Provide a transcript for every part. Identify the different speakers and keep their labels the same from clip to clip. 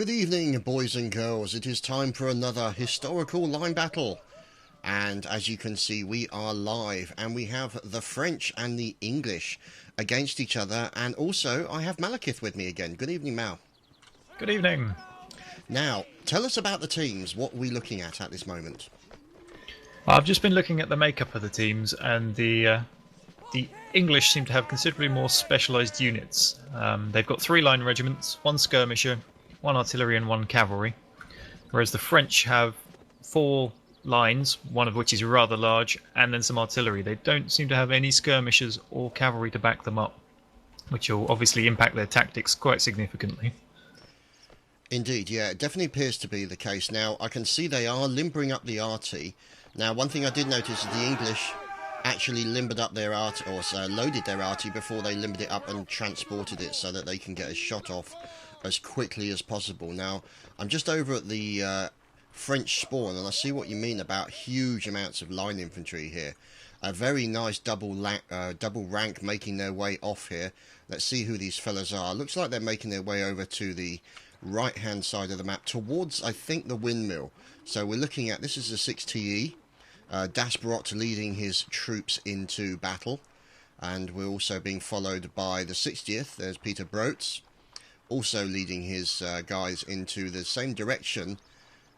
Speaker 1: Good evening, boys and girls. It is time for another historical line battle. And as you can see, we are live, and we have the French and the English against each other. And also, I have Malakith with me again. Good evening, Mal.
Speaker 2: Good evening.
Speaker 1: Now, tell us about the teams. What are we looking at this moment?
Speaker 2: I've just been looking at the makeup of the teams, and the English seem to have considerably more specialised units. They've got 3 line regiments, 1 skirmisher, 1 artillery and 1 cavalry, whereas the French have 4 lines, one of which is rather large, and then some artillery. They don't seem to have any skirmishers or cavalry to back them up, which will obviously impact their tactics quite significantly.
Speaker 1: Indeed, yeah, it definitely appears to be the case. Now, I can see they are limbering up the RT. Now, one thing I did notice is the English actually limbered up their RT, or loaded their RT before they limbered it up and transported it so that they can get a shot off as quickly as possible. Now, I'm just over at the French spawn, and I see what you mean about huge amounts of line infantry here. A very nice double rank making their way off here. Let's see who these fellas are. Looks like they're making their way over to the right hand side of the map towards, I think, the windmill. So we're looking at, this is the 6TE, Dasbrot leading his troops into battle, and we're also being followed by the 60th. There's Peter Broetz, also leading his guys into the same direction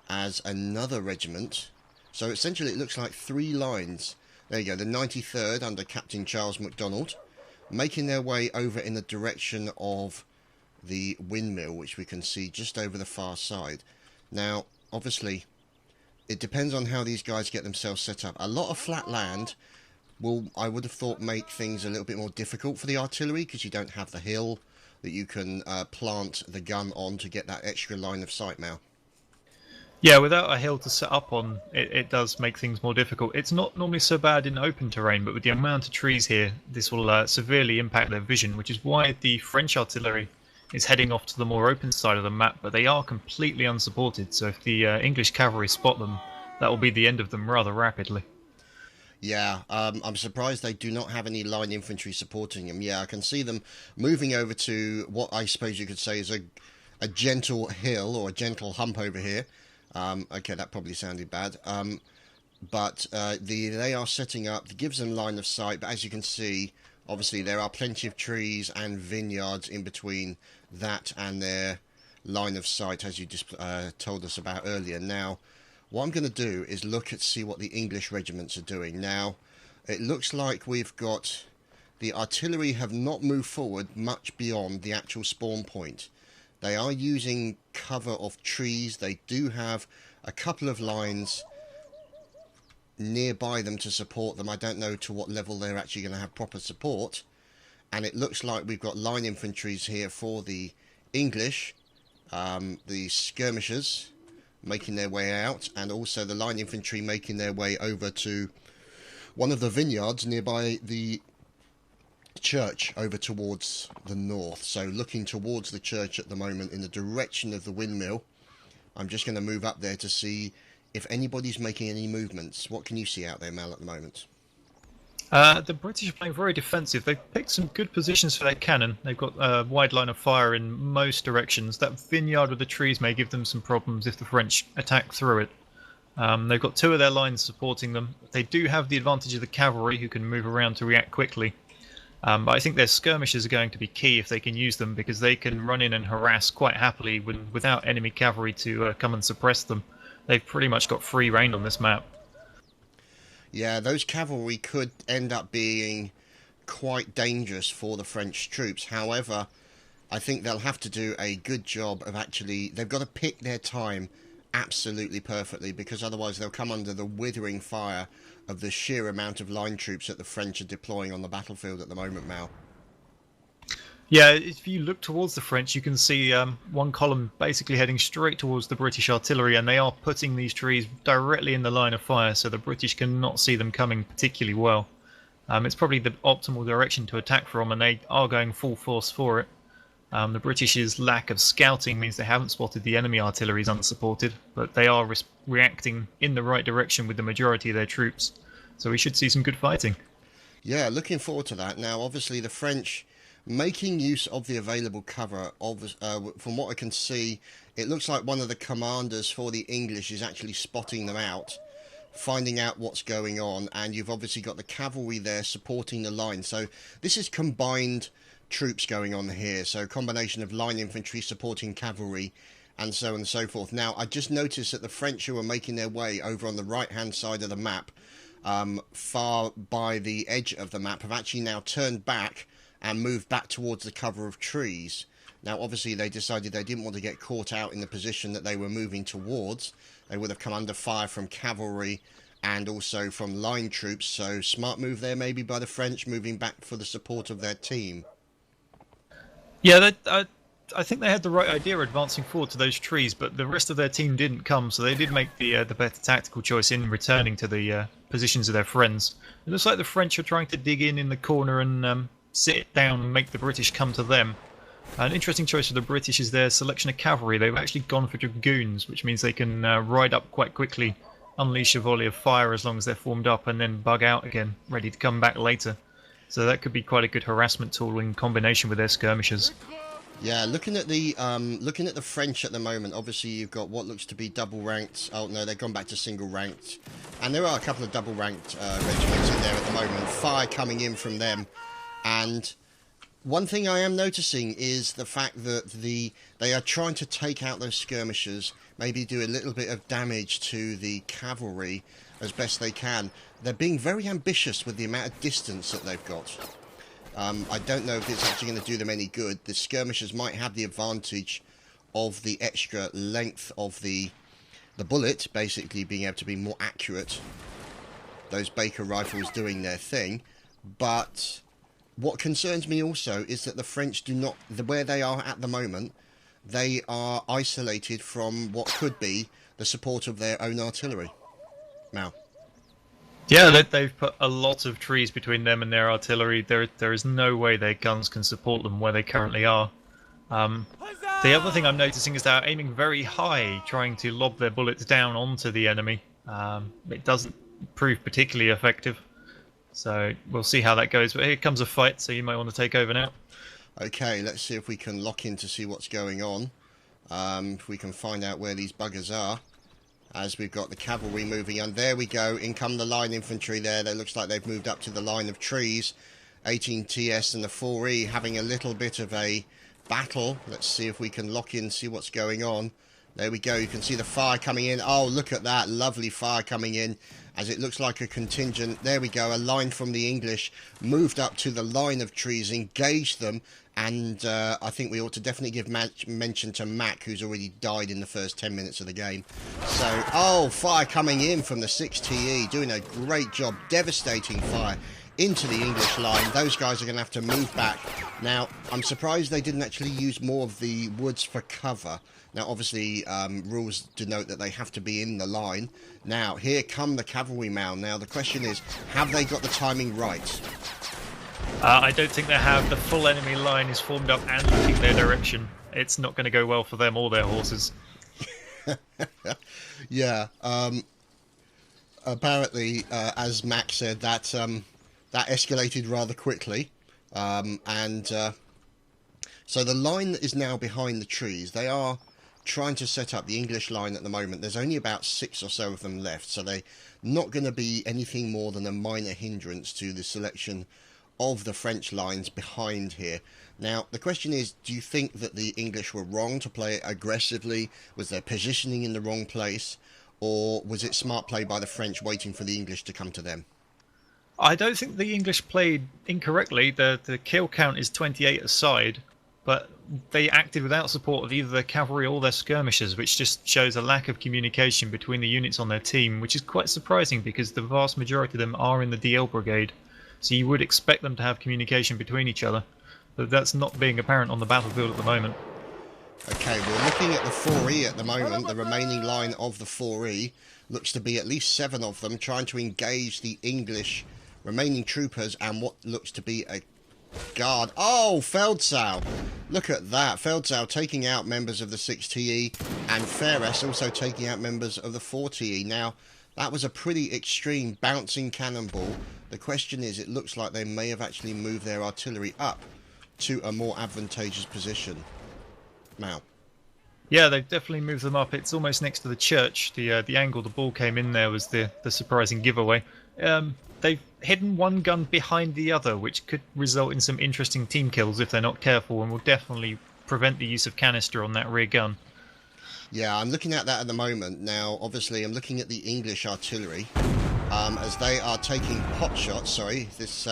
Speaker 1: as another regiment. So essentially it looks like 3 lines. There you go, the 93rd under Captain Charles MacDonald, making their way over in the direction of the windmill, which we can see just over the far side. Now, obviously, it depends on how these guys get themselves set up. A lot of flat land will, I would have thought, make things a little bit more difficult for the artillery, because you don't have the hill that you can plant the gun on to get that extra line of sight now.
Speaker 2: Yeah, without a hill to set up on, it does make things more difficult. It's not normally so bad in open terrain, but with the amount of trees here, this will severely impact their vision, which is why the French artillery is heading off to the more open side of the map, but they are completely unsupported, so if the English cavalry spot them, that will be the end of them rather rapidly.
Speaker 1: Yeah, I'm surprised they do not have any line infantry supporting them. Yeah, I can see them moving over to what I suppose you could say is a gentle hill, or a gentle hump over here. Okay, that probably sounded bad. But they are setting up, it gives them line of sight, but as you can see, obviously there are plenty of trees and vineyards in between that and their line of sight, as you just told us about earlier. Now, what I'm going to do is look at see what the English regiments are doing. Now, it looks like we've got the artillery have not moved forward much beyond the actual spawn point. They are using cover of trees. They do have a couple of lines nearby them to support them. I don't know to what level they're actually going to have proper support. And it looks like we've got line infantries here for the English, the skirmishers making their way out, and also the line infantry making their way over to one of the vineyards nearby the church over towards the north. So looking towards the church at the moment in the direction of the windmill. I'm just going to move up there to see if anybody's making any movements. What can you see out there, Mel, at the moment?
Speaker 2: The British are playing very defensive. They've picked some good positions for their cannon. They've got a wide line of fire in most directions. That vineyard with the trees may give them some problems if the French attack through it. They've got 2 of their lines supporting them. They do have the advantage of the cavalry, who can move around to react quickly. But I think their skirmishers are going to be key if they can use them, because they can run in and harass quite happily without enemy cavalry to come and suppress them. They've pretty much got free rein on this map.
Speaker 1: Yeah, those cavalry could end up being quite dangerous for the French troops. However, I think they'll have to do a good job of actually, they've got to pick their time absolutely perfectly, because otherwise they'll come under the withering fire of the sheer amount of line troops that the French are deploying on the battlefield at the moment, Mal.
Speaker 2: Yeah, if you look towards the French, you can see one column basically heading straight towards the British artillery, and they are putting these trees directly in the line of fire, so the British cannot see them coming particularly well. It's probably the optimal direction to attack from, and they are going full force for it. The British's lack of scouting means they haven't spotted the enemy artillery is unsupported, but they are reacting in the right direction with the majority of their troops, so we should see some good fighting.
Speaker 1: Yeah, looking forward to that. Now, obviously, the French making use of the available cover. From what I can see, it looks like one of the commanders for the English is actually spotting them out, finding out what's going on, and you've obviously got the cavalry there supporting the line. So this is combined troops going on here, so a combination of line infantry supporting cavalry and so on and so forth. Now I just noticed that the French who are making their way over on the right hand side of the map, far by the edge of the map, have actually now turned back and moved back towards the cover of trees. Now obviously they decided they didn't want to get caught out in the position that they were moving towards. They would have come under fire from cavalry and also from line troops, so smart move there maybe by the French, moving back for the support of their team.
Speaker 2: Yeah, I think they had the right idea advancing forward to those trees, but the rest of their team didn't come, so they did make the better tactical choice in returning to the positions of their friends. It looks like the French are trying to dig in the corner and sit down and make the British come to them. An interesting choice for the British is their selection of cavalry. They've actually gone for dragoons, which means they can ride up quite quickly, unleash a volley of fire as long as they're formed up, and then bug out again, ready to come back later. So that could be quite a good harassment tool in combination with their skirmishers.
Speaker 1: Yeah, looking at the French at the moment, obviously you've got what looks to be double ranked. Oh no, they've gone back to single ranked, and there are a couple of double ranked regiments in there at the moment. Fire coming in from them, and one thing I am noticing is the fact that they are trying to take out those skirmishers, maybe do a little bit of damage to the cavalry as best they can. They're being very ambitious with the amount of distance that they've got. I don't know if it's actually going to do them any good. The skirmishers might have the advantage of the extra length of the bullet, basically being able to be more accurate. Those Baker rifles doing their thing. But what concerns me also is that the French do not, where they are at the moment, they are isolated from what could be the support of their own artillery. Now.
Speaker 2: Yeah, they've put a lot of trees between them and their artillery. There is no way their guns can support them where they currently are. The other thing I'm noticing is they're aiming very high, trying to lob their bullets down onto the enemy. It doesn't prove particularly effective. So we'll see how that goes. But here comes a fight, so you might want to take over now.
Speaker 1: Okay, let's see if we can lock in to see what's going on. If we can find out where these buggers are. As we've got the cavalry moving on. There we go. In come the line infantry there. That looks like they've moved up to the line of trees. 18TS and the 4E having a little bit of a battle. Let's see if we can lock in, see what's going on. There we go. You can see the fire coming in. Oh, look at that. Lovely fire coming in as it looks like a contingent. There we go. A line from the English moved up to the line of trees, engaged them. And I think we ought to definitely give mention to Mac, who's already died in the first 10 minutes of the game. So, oh, fire coming in from the 6TE, doing a great job. Devastating fire into the English line. Those guys are going to have to move back. Now, I'm surprised they didn't actually use more of the woods for cover. Now, obviously, rules denote that they have to be in the line. Now, here come the cavalry mound. Now, the question is, have they got the timing right?
Speaker 2: I don't think they have. The full enemy line is formed up and looking their direction. It's not going to go well for them or their horses.
Speaker 1: Yeah. Apparently, as Max said, that escalated rather quickly. So the line is now behind the trees. They are trying to set up the English line at the moment. There's only about 6 or so of them left, so they're not going to be anything more than a minor hindrance to the selection of the French lines behind here. Now, the question is, do you think that the English were wrong to play aggressively? Was their positioning in the wrong place? Or was it smart play by the French waiting for the English to come to them?
Speaker 2: I don't think the English played incorrectly. The kill count is 28 aside, but they acted without support of either their cavalry or their skirmishers, which just shows a lack of communication between the units on their team, which is quite surprising because the vast majority of them are in the DL brigade. So you would expect them to have communication between each other, but that's not being apparent on the battlefield at the moment.
Speaker 1: Okay, we're looking at the 4E at the moment. The remaining line of the 4E looks to be at least 7 of them trying to engage the English remaining troopers and what looks to be a guard. Oh, Feldsau! Look at that. Feldsau taking out members of the 6TE and Ferres also taking out members of the 4TE. Now, that was a pretty extreme bouncing cannonball. The question is, it looks like they may have actually moved their artillery up to a more advantageous position. Now.
Speaker 2: Yeah, they've definitely moved them up. It's almost next to the church. The angle the ball came in there was the surprising giveaway. They've hidden one gun behind the other, which could result in some interesting team kills if they're not careful, and will definitely prevent the use of canister on that rear gun.
Speaker 1: Yeah, I'm looking at that at the moment. Now, obviously, I'm looking at the English artillery as they are taking pot shots. Sorry, this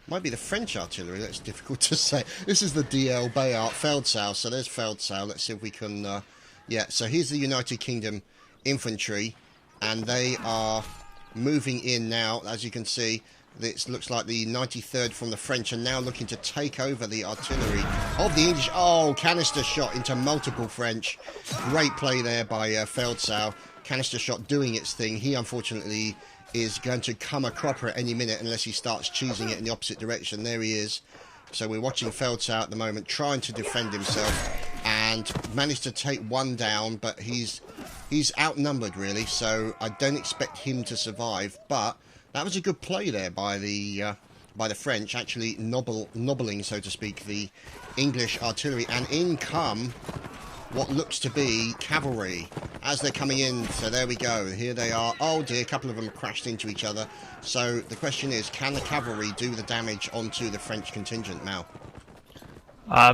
Speaker 1: might be the French artillery. That's difficult to say. This is the DL Bayard Feldsaal. So there's Feldsaal. Let's see if we can... yeah, so here's the United Kingdom infantry, and they are moving in now. As you can see, this looks like the 93rd from the French are now looking to take over the artillery of the English. Oh, canister shot into multiple French. Great play there by Feldsaal. Canister shot doing its thing. He, unfortunately, is going to come a cropper at any minute unless he starts choosing it in the opposite direction. There he is. So we're watching Feldsaal at the moment trying to defend himself and managed to take one down, but he's outnumbered, really, so I don't expect him to survive. But that was a good play there by the French, actually nobbling, so to speak, the English artillery. And in come what looks to be cavalry as they're coming in. So there we go. Here they are. Oh dear, a couple of them crashed into each other. So the question is, can the cavalry do the damage onto the French contingent now?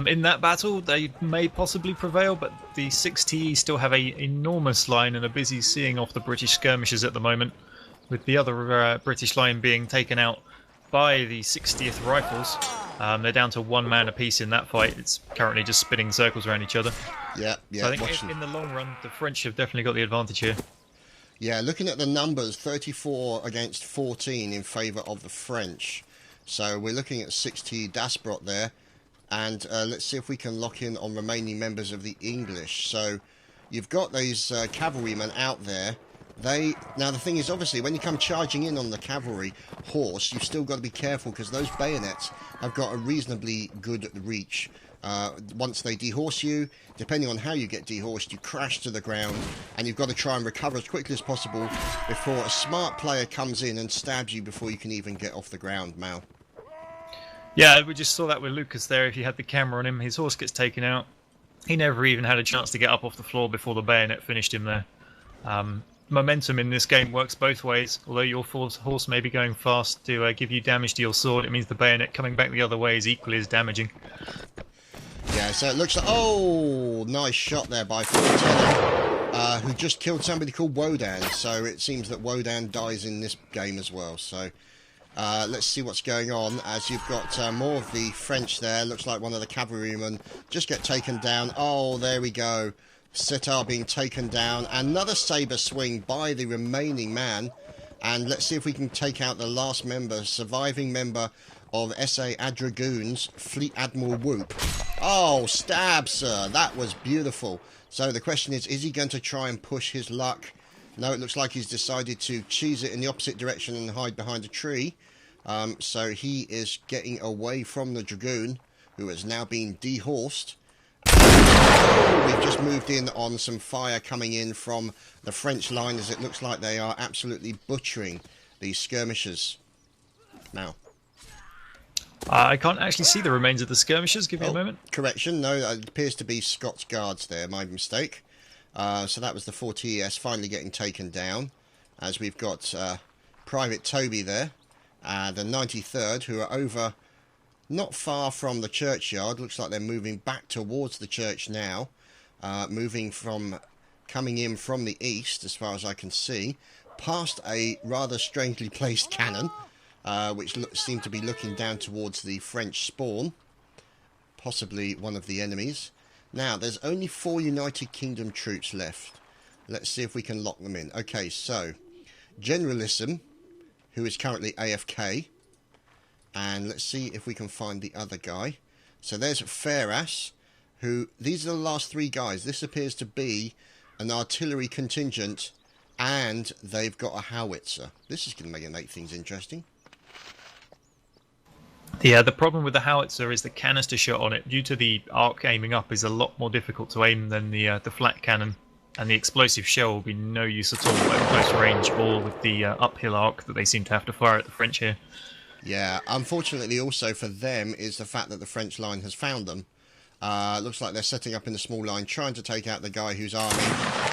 Speaker 2: In that battle, they may possibly prevail, but the 6TE still have an enormous line and are busy seeing off the British skirmishers at the moment, with the other British line being taken out by the 60th Rifles. They're down to one man apiece in that fight. It's currently just spinning circles around each other.
Speaker 1: Yeah.
Speaker 2: So I think in the long run, the French have definitely got the advantage here.
Speaker 1: Yeah, looking at the numbers, 34 against 14 in favour of the French. So we're looking at 60 Dasbrot there. And let's see if we can lock in on remaining members of the English. So you've got these cavalrymen out there. Now the thing is, obviously, when you come charging in on the cavalry horse, you've still got to be careful because those bayonets have got a reasonably good reach. Once they dehorse you, depending on how you get dehorsed, you crash to the ground, and you've got to try and recover as quickly as possible before a smart player comes in and stabs you before you can even get off the ground, Mal.
Speaker 2: Yeah, we just saw that with Lucas there. If you had the camera on him, his horse gets taken out. He never even had a chance to get up off the floor before the bayonet finished him there. Momentum in this game works both ways. Although your horse may be going fast to give you damage to your sword, it means the bayonet coming back the other way is equally as damaging.
Speaker 1: Yeah, so it looks like... Oh, nice shot there by Fratello, who just killed somebody called Wodan. So it seems that Wodan dies in this game as well. So let's see what's going on as you've got more of the French there. Looks like one of the cavalrymen just get taken down. Oh, there we go. Sitar being taken down. Another sabre swing by the remaining man. And let's see if we can take out the last member, surviving member of SA Dragoons, Fleet Admiral Whoop. Oh, stab, sir. That was beautiful. So the question is he going to try and push his luck? No, it looks like he's decided to cheese it in the opposite direction and hide behind a tree. So he is getting away from the Dragoon, who has now been dehorsed. We've just moved in on some fire coming in from the French line, as it looks like they are absolutely butchering these skirmishers. Now.
Speaker 2: I can't actually see the remains of the skirmishers. Give me a moment.
Speaker 1: Correction. No, it appears to be Scots Guards there. My mistake. So that was the 40ES finally getting taken down. As we've got Private Toby there. The 93rd, who are over not far from the churchyard. Looks like they're moving back towards the church now. Coming in from the east, as far as I can see. Past a rather strangely placed cannon. Which seem to be looking down towards the French spawn. Possibly one of the enemies. Now, there's only 4 United Kingdom troops left. Let's see if we can lock them in. Okay, so, Generalissime, who is currently AFK. And let's see if we can find the other guy. So there's Ferras, who... These are the last 3 guys. This appears to be an artillery contingent, and they've got a howitzer. This is going to make things interesting.
Speaker 2: Yeah, the problem with the howitzer is the canister shot on it, due to the arc aiming up, is a lot more difficult to aim than the flat cannon, and the explosive shell will be no use at all at close range or with the uphill arc that they seem to have to fire at the French here.
Speaker 1: Yeah, unfortunately also for them is the fact that the French line has found them. Looks like they're setting up in the small line, trying to take out the guy who's arming.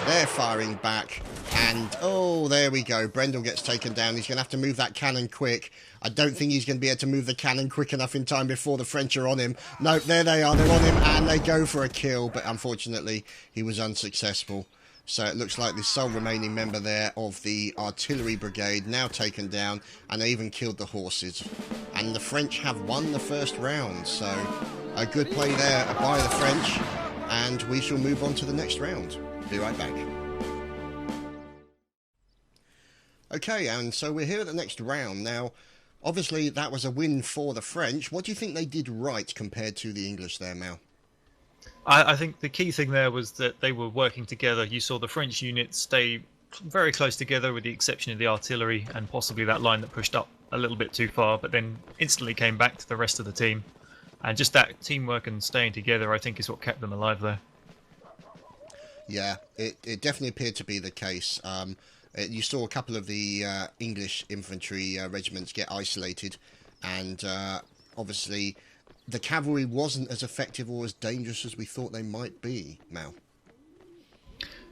Speaker 1: They're firing back, and oh, there we go. Brendel gets taken down. He's going to have to move that cannon quick. I don't think he's going to be able to move the cannon quick enough in time before the French are on him. No, there they are. They're on him, and they go for a kill, but unfortunately, he was unsuccessful. So it looks like the sole remaining member there of the artillery brigade now taken down, and they even killed the horses. And the French have won the first round, so a good play there by the French, and we shall move on to the next round. Be right back. Okay, and so we're here at the next round. Now, obviously that was a win for the French. What do you think they did right compared to the English there, Mal?
Speaker 2: I think the key thing there was that they were working together. You saw the French units stay very close together, with the exception of the artillery and possibly that line that pushed up a little bit too far, but then instantly came back to the rest of the team. And just that teamwork and staying together, I think, is what kept them alive there.
Speaker 1: Yeah, it definitely appeared to be the case. You saw a couple of the English infantry regiments get isolated, and obviously the cavalry wasn't as effective or as dangerous as we thought they might be, Mal.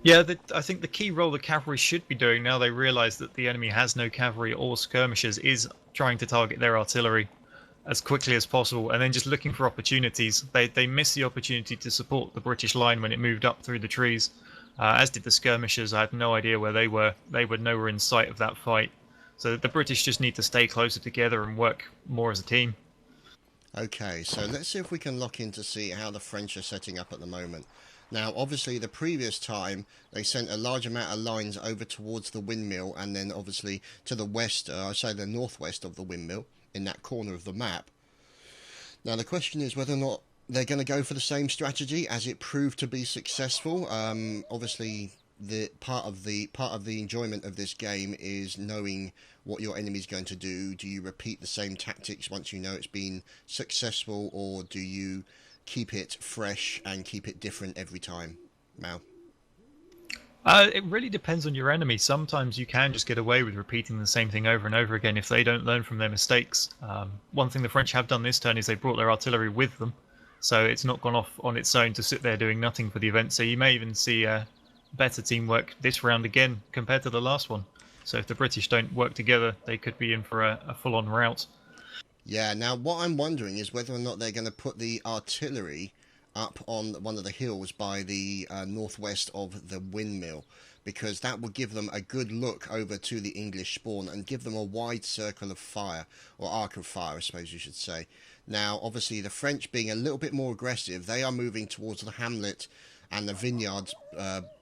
Speaker 2: Yeah, I think the key role the cavalry should be doing, now they realise that the enemy has no cavalry or skirmishers, is trying to target their artillery as quickly as possible, and then just looking for opportunities. They missed the opportunity to support the British line when it moved up through the trees, as did the skirmishers. I had no idea where they were. They were nowhere in sight of that fight. So the British just need to stay closer together and work more as a team.
Speaker 1: Okay, so let's see if we can lock in to see how the French are setting up at the moment. Now, obviously, the previous time, they sent a large amount of lines over towards the windmill, and then obviously to the west, I say the northwest of the windmill, in that corner of the map. Now, the question is whether or not they're going to go for the same strategy, as it proved to be successful. Obviously, the part of the enjoyment of this game is knowing what your enemy's going to do. Do you repeat the same tactics once you know it's been successful, or do you keep it fresh and keep it different every time, Mal?
Speaker 2: It really depends on your enemy. Sometimes you can just get away with repeating the same thing over and over again if they don't learn from their mistakes. One thing the French have done this turn is they brought their artillery with them, so it's not gone off on its own to sit there doing nothing for the event. So you may even see better teamwork this round again compared to the last one. So if the British don't work together, they could be in for a full-on rout.
Speaker 1: Yeah, now what I'm wondering is whether or not they're going to put the artillery up on one of the hills by the northwest of the windmill, because that will give them a good look over to the English spawn and give them a wide circle of fire, or arc of fire I suppose you should say. Now obviously the French, being a little bit more aggressive, they are moving towards the hamlet and the vineyards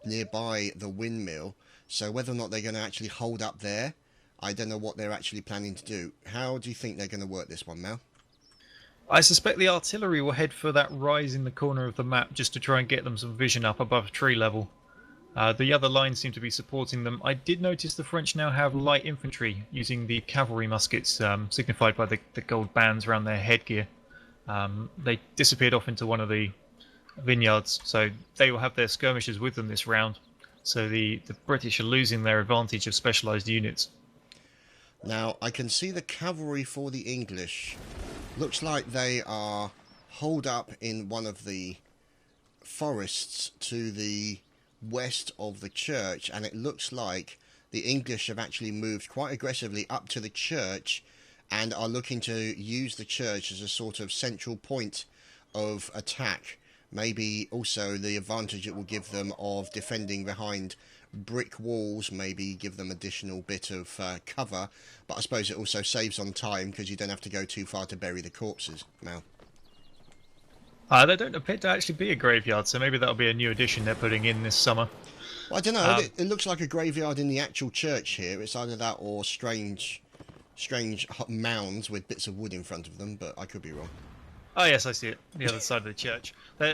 Speaker 1: nearby the windmill, so whether or not they're going to actually hold up there, I don't know what they're actually planning to do. How do you think they're going to work this one, Mel?
Speaker 2: I suspect the artillery will head for that rise in the corner of the map just to try and get them some vision up above tree level. The other lines seem to be supporting them. I did notice the French now have light infantry using the cavalry muskets, signified by the gold bands around their headgear. They disappeared off into one of the vineyards, so they will have their skirmishers with them this round. So the British are losing their advantage of specialised units.
Speaker 1: Now, I can see the cavalry for the English. Looks like they are holed up in one of the forests to the west of the church, and it looks like the English have actually moved quite aggressively up to the church and are looking to use the church as a sort of central point of attack. Maybe also the advantage it will give them of defending behind brick walls, maybe give them additional bit of cover, but I suppose it also saves on time because you don't have to go too far to bury the corpses. Now,
Speaker 2: They don't appear to actually be a graveyard, so maybe that'll be a new addition they're putting in this summer.
Speaker 1: well, I don't know, it looks like a graveyard in the actual church here. It's either that or strange mounds with bits of wood in front of them, but I could be wrong.
Speaker 2: Oh yes, I see it. The other side of the church.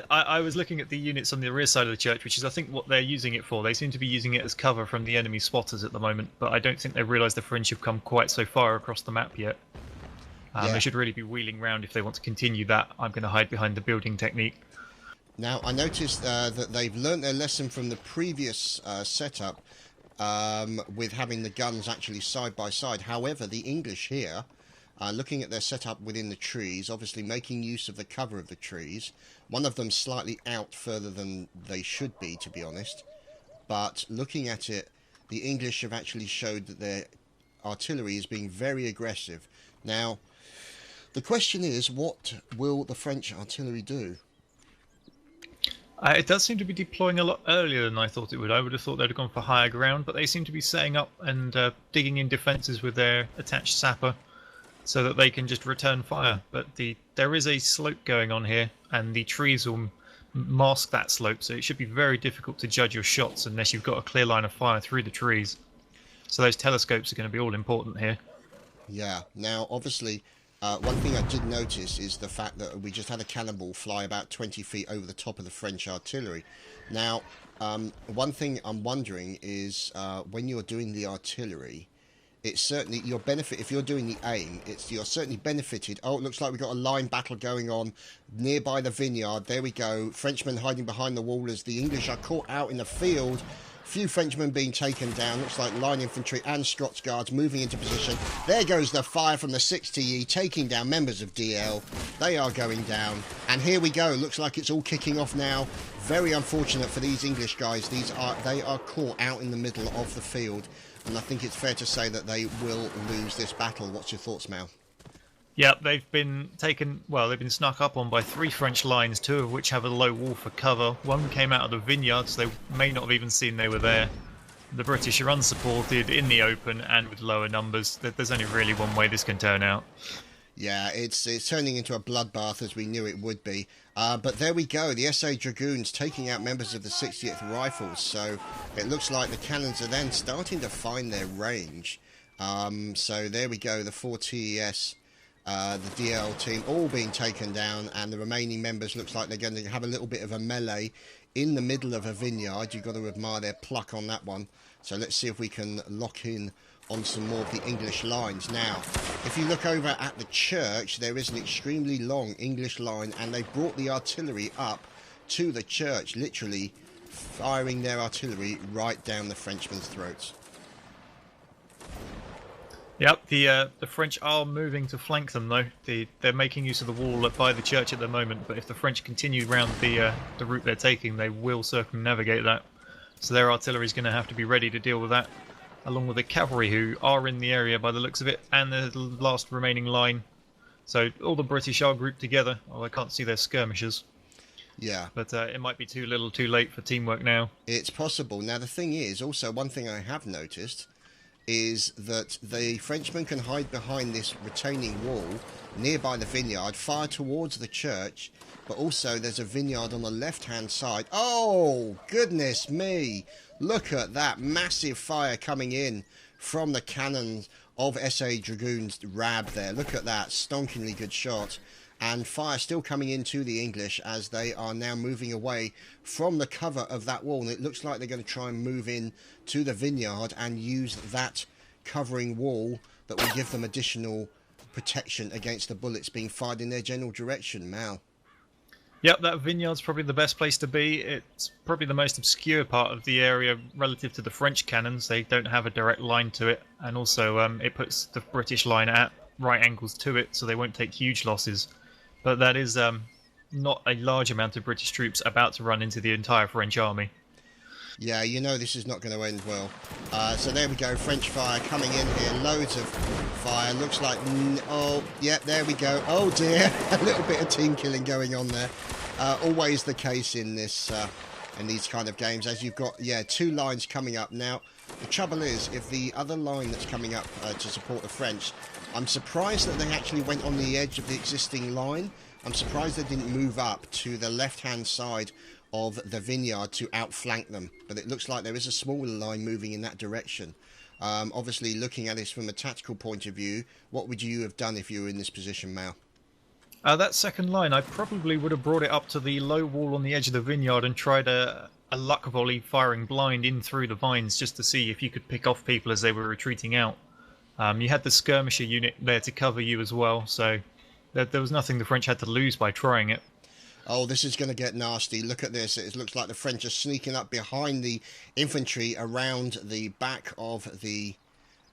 Speaker 2: I was looking at the units on the rear side of the church, which is I think what they're using it for. They seem to be using it as cover from the enemy spotters at the moment, but I don't think they realise the French have come quite so far across the map yet.
Speaker 1: Yeah.
Speaker 2: They should really be wheeling round if they want to continue that. I'm going to hide behind the building technique.
Speaker 1: Now, I noticed that they've learnt their lesson from the previous setup with having the guns actually side by side. However, the English here Looking at their setup within the trees, obviously making use of the cover of the trees. One of them slightly out further than they should be, to be honest. But looking at it, the English have actually showed that their artillery is being very aggressive. Now, the question is, what will the French artillery do?
Speaker 2: It does seem to be deploying a lot earlier than I thought it would. I would have thought they'd have gone for higher ground, but they seem to be setting up and digging in defences with their attached sapper so that they can just return fire. But there is a slope going on here, and the trees will mask that slope, so it should be very difficult to judge your shots unless you've got a clear line of fire through the trees. So those telescopes are going to be all important here.
Speaker 1: Yeah, now obviously one thing I did notice is the fact that we just had a cannonball fly about 20 feet over the top of the French artillery. Now, one thing I'm wondering is when you're doing the artillery, it's certainly your benefit. If you're doing the aim, you're certainly benefited. Oh, it looks like we've got a line battle going on nearby the vineyard. There we go. Frenchmen hiding behind the wall as the English are caught out in the field. Few Frenchmen being taken down. Looks like line infantry and Scots guards moving into position. There goes the fire from the 60E, taking down members of DL. They are going down. And here we go. Looks like it's all kicking off now. Very unfortunate for these English guys. They are caught out in the middle of the field. And I think it's fair to say that they will lose this battle. What's your thoughts, Mal?
Speaker 2: Yep, they've been snuck up on by 3 French lines, 2 of which have a low wall for cover. One came out of the vineyard, so they may not have even seen they were there. The British are unsupported, in the open, and with lower numbers. There's only really one way this can turn out.
Speaker 1: Yeah, it's turning into a bloodbath as we knew it would be. But there we go, the SA Dragoons taking out members of the 60th Rifles. So it looks like the cannons are then starting to find their range. So there we go, the 4 TES. The DL team all being taken down, and the remaining members looks like they're going to have a little bit of a melee in the middle of a vineyard. You've got to admire their pluck on that one. So let's see if we can lock in on some more of the English lines. Now, if you look over at the church, there is an extremely long English line, and they've brought the artillery up to the church, literally firing their artillery right down the Frenchmen's throats.
Speaker 2: Yep, the French are moving to flank them, though. They're making use of the wall by the church at the moment, but if the French continue round the route they're taking, they will circumnavigate that. So their artillery is going to have to be ready to deal with that, along with the cavalry, who are in the area by the looks of it, and the last remaining line. So all the British are grouped together. Oh, I can't see their skirmishers.
Speaker 1: Yeah.
Speaker 2: But it might be too little too late for teamwork now.
Speaker 1: It's possible. Now, the thing is, also, one thing I have noticed is that the Frenchmen can hide behind this retaining wall nearby the vineyard, fire towards the church, but also there's a vineyard on the left-hand side. Oh, goodness me! Look at that massive fire coming in from the cannons of SA Dragoons RAB there. Look at that, stonkingly good shot. And fire still coming into the English as they are now moving away from the cover of that wall. And it looks like they're going to try and move in to the vineyard and use that covering wall that will give them additional protection against the bullets being fired in their general direction. Mal.
Speaker 2: Yep, that vineyard's probably the best place to be. It's probably the most obscure part of the area relative to the French cannons. They don't have a direct line to it. And also it puts the British line at right angles to it, so they won't take huge losses. But that is not a large amount of British troops about to run into the entire French army.
Speaker 1: Yeah, you know this is not going to end well. So there we go, French fire coming in here. Loads of fire. Looks like... oh, yeah, there we go. Oh, dear. A little bit of team killing going on there. Always the case in this in these kind of games, as you've got, yeah, 2 lines coming up. Now, the trouble is, if the other line that's coming up to support the French... I'm surprised that they actually went on the edge of the existing line. I'm surprised they didn't move up to the left-hand side of the vineyard to outflank them. But it looks like there is a smaller line moving in that direction. Obviously, looking at this from a tactical point of view, what would you have done if you were in this position, Mal?
Speaker 2: That second line, I probably would have brought it up to the low wall on the edge of the vineyard and tried a luck volley firing blind in through the vines just to see if you could pick off people as they were retreating out. You had the skirmisher unit there to cover you as well, so there was nothing the French had to lose by trying it.
Speaker 1: Oh, this is going to get nasty. Look at this. It looks like the French are sneaking up behind the infantry around the back of the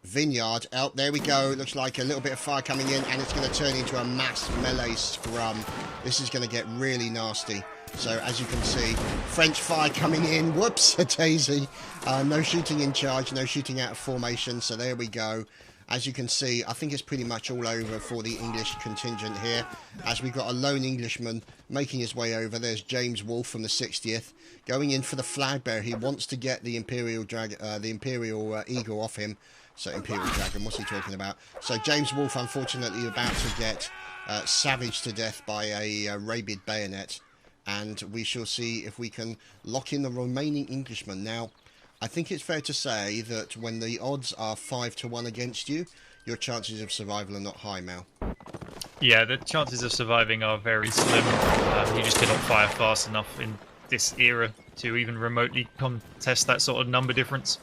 Speaker 1: vineyard. Oh, there we go. It looks like a little bit of fire coming in, and it's going to turn into a mass melee scrum. This is going to get really nasty. So, as you can see, French fire coming in. Whoops, a daisy. No shooting in charge, no shooting out of formation. So there we go. As you can see, I think it's pretty much all over for the English contingent here, as we've got a lone Englishman making his way over. There's James Wolfe from the 60th, going in for the flag bearer. He wants to get the Imperial Eagle off him. So, Imperial Dragon, what's he talking about? So, James Wolfe, unfortunately, about to get savaged to death by a rabid bayonet. And we shall see if we can lock in the remaining Englishman. Now, I think it's fair to say that when the odds are 5-1 against you, your chances of survival are not high, Mal.
Speaker 2: Yeah, the chances of surviving are very slim. You just cannot fire fast enough in this era to even remotely contest that sort of number difference.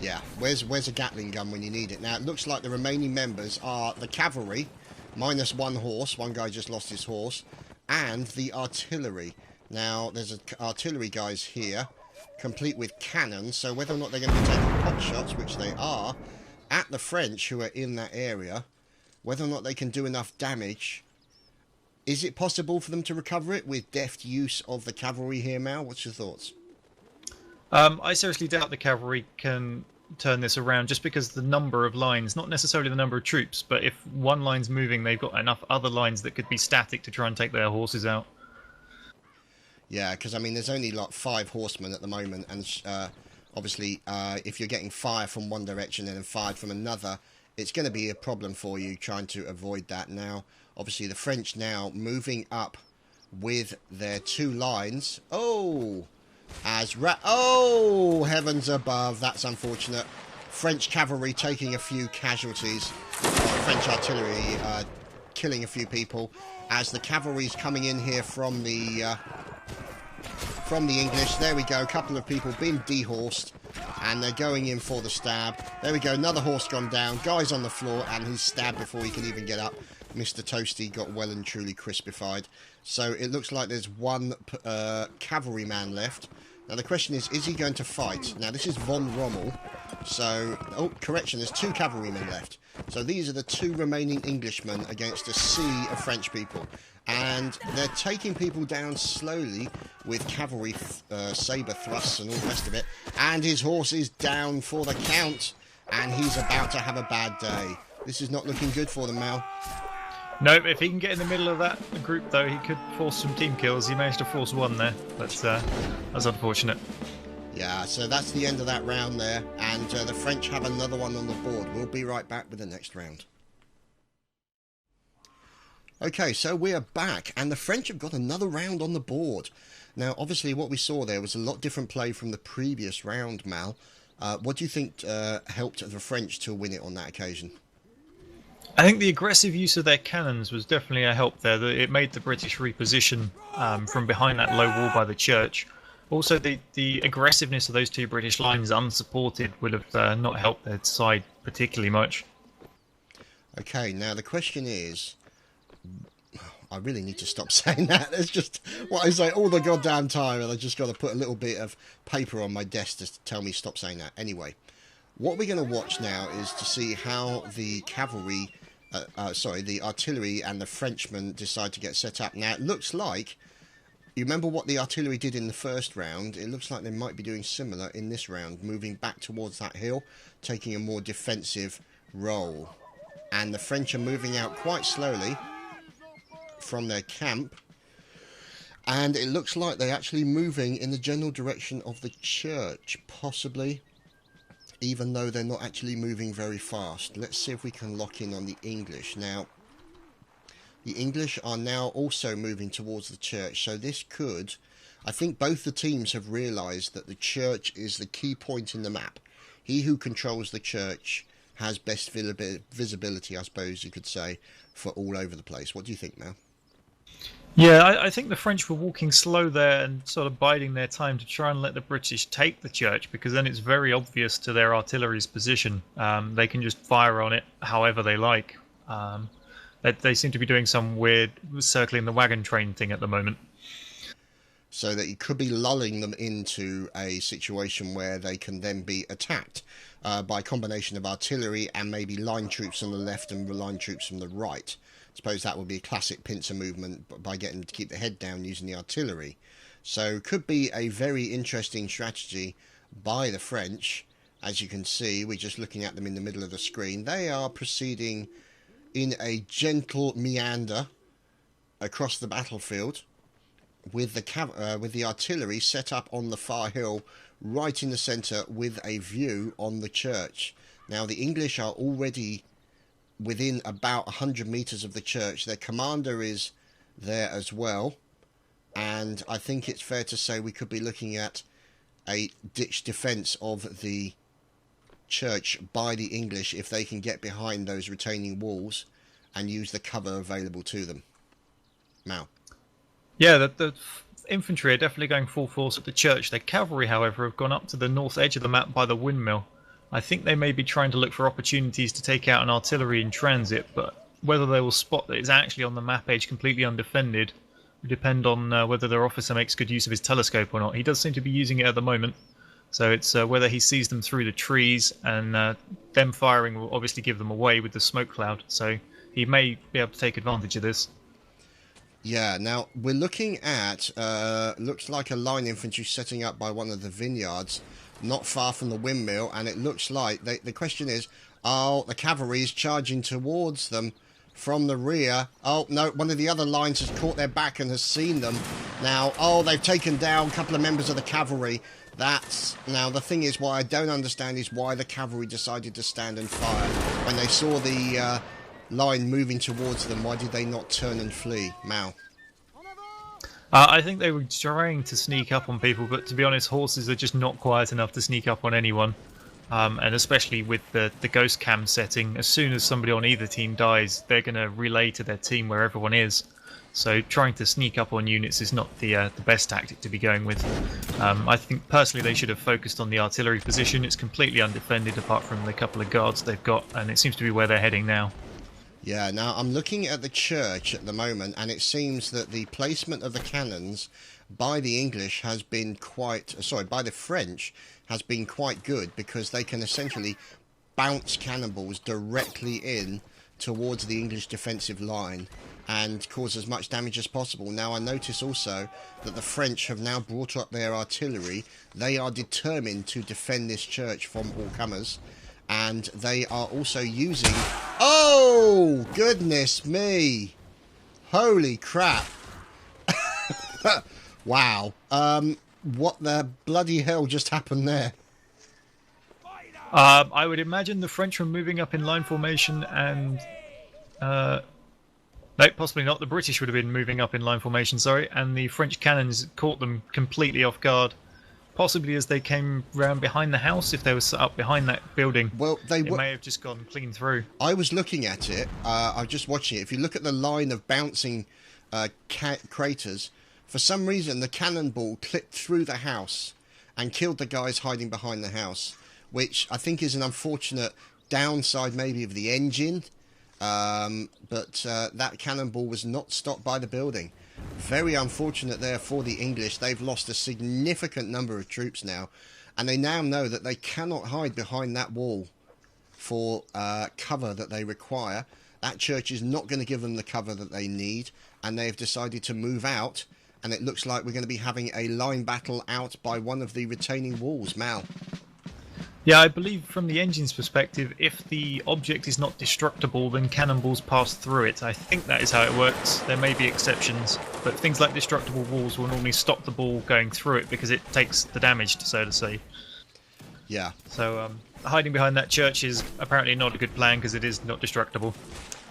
Speaker 1: Yeah, where's a Gatling gun when you need it? Now, it looks like the remaining members are the cavalry, minus one horse. One guy just lost his horse. And the artillery. Now, there's artillery guys here, complete with cannons, so whether or not they're going to be taking pot shots, which they are, at the French who are in that area, whether or not they can do enough damage. Is it possible for them to recover it with deft use of the cavalry here, Mal? What's your thoughts?
Speaker 2: I seriously doubt the cavalry can turn this around, just because the number of lines, not necessarily the number of troops, but if one line's moving, they've got enough other lines that could be static to try and take their horses out.
Speaker 1: Yeah, because, I mean, there's only, like, 5 horsemen at the moment, and obviously, if you're getting fire from one direction and then fired from another, it's going to be a problem for you trying to avoid that. Now, obviously, the French now moving up with their 2 lines. Oh! Oh, heavens above, that's unfortunate. French cavalry taking a few casualties. French artillery killing a few people, as the cavalry's coming in here from the English. There we go, a couple of people being dehorsed, and they're going in for the stab. There we go, another horse gone down, guy's on the floor, and he's stabbed before he can even get up. Mr. Toasty got well and truly crispified. So it looks like there's one cavalryman left. Now the question is he going to fight? Now this is von Rommel. So, oh, correction, there's 2 cavalrymen left. So these are the 2 remaining Englishmen against a sea of French people. And they're taking people down slowly with cavalry sabre thrusts and all the rest of it. And his horse is down for the count. And he's about to have a bad day. This is not looking good for them, Mal.
Speaker 2: No, if he can get in the middle of that group, though, he could force some team kills. He managed to force one there, but that's unfortunate.
Speaker 1: Yeah, so that's the end of that round there, and the French have another one on the board. We'll be right back with the next round. Okay, so we're back, and the French have got another round on the board. Now, obviously, what we saw there was a lot different play from the previous round, Mal. What do you think helped the French to win it on that occasion?
Speaker 2: I think the aggressive use of their cannons was definitely a help there. It made the British reposition from behind that low wall by the church. Also, the aggressiveness of those 2 British lines unsupported would have not helped their side particularly much.
Speaker 1: Okay, now the question is... I really need to stop saying that. It's just what I say all the goddamn time, and I just got to put a little bit of paper on my desk to tell me stop saying that. Anyway, what we're going to watch now is to see how the cavalry... the artillery and the Frenchmen decide to get set up. Now, it looks like, you remember what the artillery did in the first round? It looks like they might be doing similar in this round, moving back towards that hill, taking a more defensive role. And the French are moving out quite slowly from their camp. And it looks like they're actually moving in the general direction of the church, possibly, even though they're not actually moving very fast. Let's see if we can lock in on the English. Now, the English are now also moving towards the church, so this could... I think both the teams have realised that the church is the key point in the map. He who controls the church has best visibility, I suppose you could say, for all over the place. What do you think, Mel?
Speaker 2: Yeah, I think the French were walking slow there and sort of biding their time to try and let the British take the church, because then it's very obvious to their artillery's position. They can just fire on it however they like. They seem to be doing some weird circling the wagon train thing at the moment.
Speaker 1: so that it could be lulling them into a situation where they can then be attacked by a combination of artillery and maybe line troops on the left and line troops from the right. I suppose that would be a classic pincer movement by getting them to keep the head down using the artillery. So could be a very interesting strategy by the French. As you can see, we're just looking at them in the middle of the screen. They are proceeding in a gentle meander across the battlefield with the artillery set up on the far hill right in the centre with a view on the church. Now the English are already within about 100 metres of the church. Their commander is there as well, and I think it's fair to say we could be looking at a ditch defence of the church by the English if they can get behind those retaining walls and use the cover available to them. Mal.
Speaker 2: Yeah, the infantry are definitely going full force at the church. Their cavalry, however, have gone up to the north edge of the map by the windmill. I think they may be trying to look for opportunities to take out an artillery in transit, but whether they will spot that it's actually on the map edge completely undefended will depend on whether their officer makes good use of his telescope or not. He does seem to be using it at the moment, so it's whether he sees them through the trees, and them firing will obviously give them away with the smoke cloud, so he may be able to take advantage of this.
Speaker 1: Yeah, now we're looking at, looks like a line infantry setting up by one of the vineyards, not far from the windmill, and it looks like, the question is, oh, the cavalry is charging towards them from the rear. Oh, no, one of the other lines has caught their back and has seen them. Now, oh, they've taken down a couple of members of the cavalry. Now, the thing is, what I don't understand is why the cavalry decided to stand and fire. When they saw the line moving towards them, why did they not turn and flee? Mal.
Speaker 2: I think they were trying to sneak up on people, but to be honest, horses are just not quiet enough to sneak up on anyone. And especially with the ghost cam setting, as soon as somebody on either team dies, they're going to relay to their team where everyone is. So trying to sneak up on units is not the best tactic to be going with. I think personally they should have focused on the artillery position. It's completely undefended apart from the couple of guards they've got, and it seems to be where they're heading now.
Speaker 1: Yeah, now I'm looking at the church at the moment, and it seems that the placement of the cannons by the English has been by the French has been quite good, because they can essentially bounce cannonballs directly in towards the English defensive line and cause as much damage as possible. Now I notice also that the French have now brought up their artillery. They are determined to defend this church from all comers. And they are also using... Oh, goodness me. Holy crap. Wow. What the bloody hell just happened there?
Speaker 2: I would imagine the French were moving up in line formation and... no, possibly not. The British would have been moving up in line formation, sorry. And the French cannons caught them completely off guard. Possibly as they came round behind the house, if they were set up behind that building.
Speaker 1: Well,
Speaker 2: it may have just gone clean through.
Speaker 1: I was looking at it. I was just watching it. If you look at the line of bouncing craters, for some reason the cannonball clipped through the house and killed the guys hiding behind the house, which I think is an unfortunate downside maybe of the engine. But that cannonball was not stopped by the building. Very unfortunate there for the English. They've lost a significant number of troops now, and they now know that they cannot hide behind that wall for cover that they require. That church is not going to give them the cover that they need, and they've decided to move out, and it looks like we're going to be having a line battle out by one of the retaining walls. Mal.
Speaker 2: Yeah, I believe from the engine's perspective, if the object is not destructible, then cannonballs pass through it. I think that is how it works. There may be exceptions, but things like destructible walls will normally stop the ball going through it because it takes the damage, so to say.
Speaker 1: Yeah.
Speaker 2: So hiding behind that church is apparently not a good plan because it is not destructible.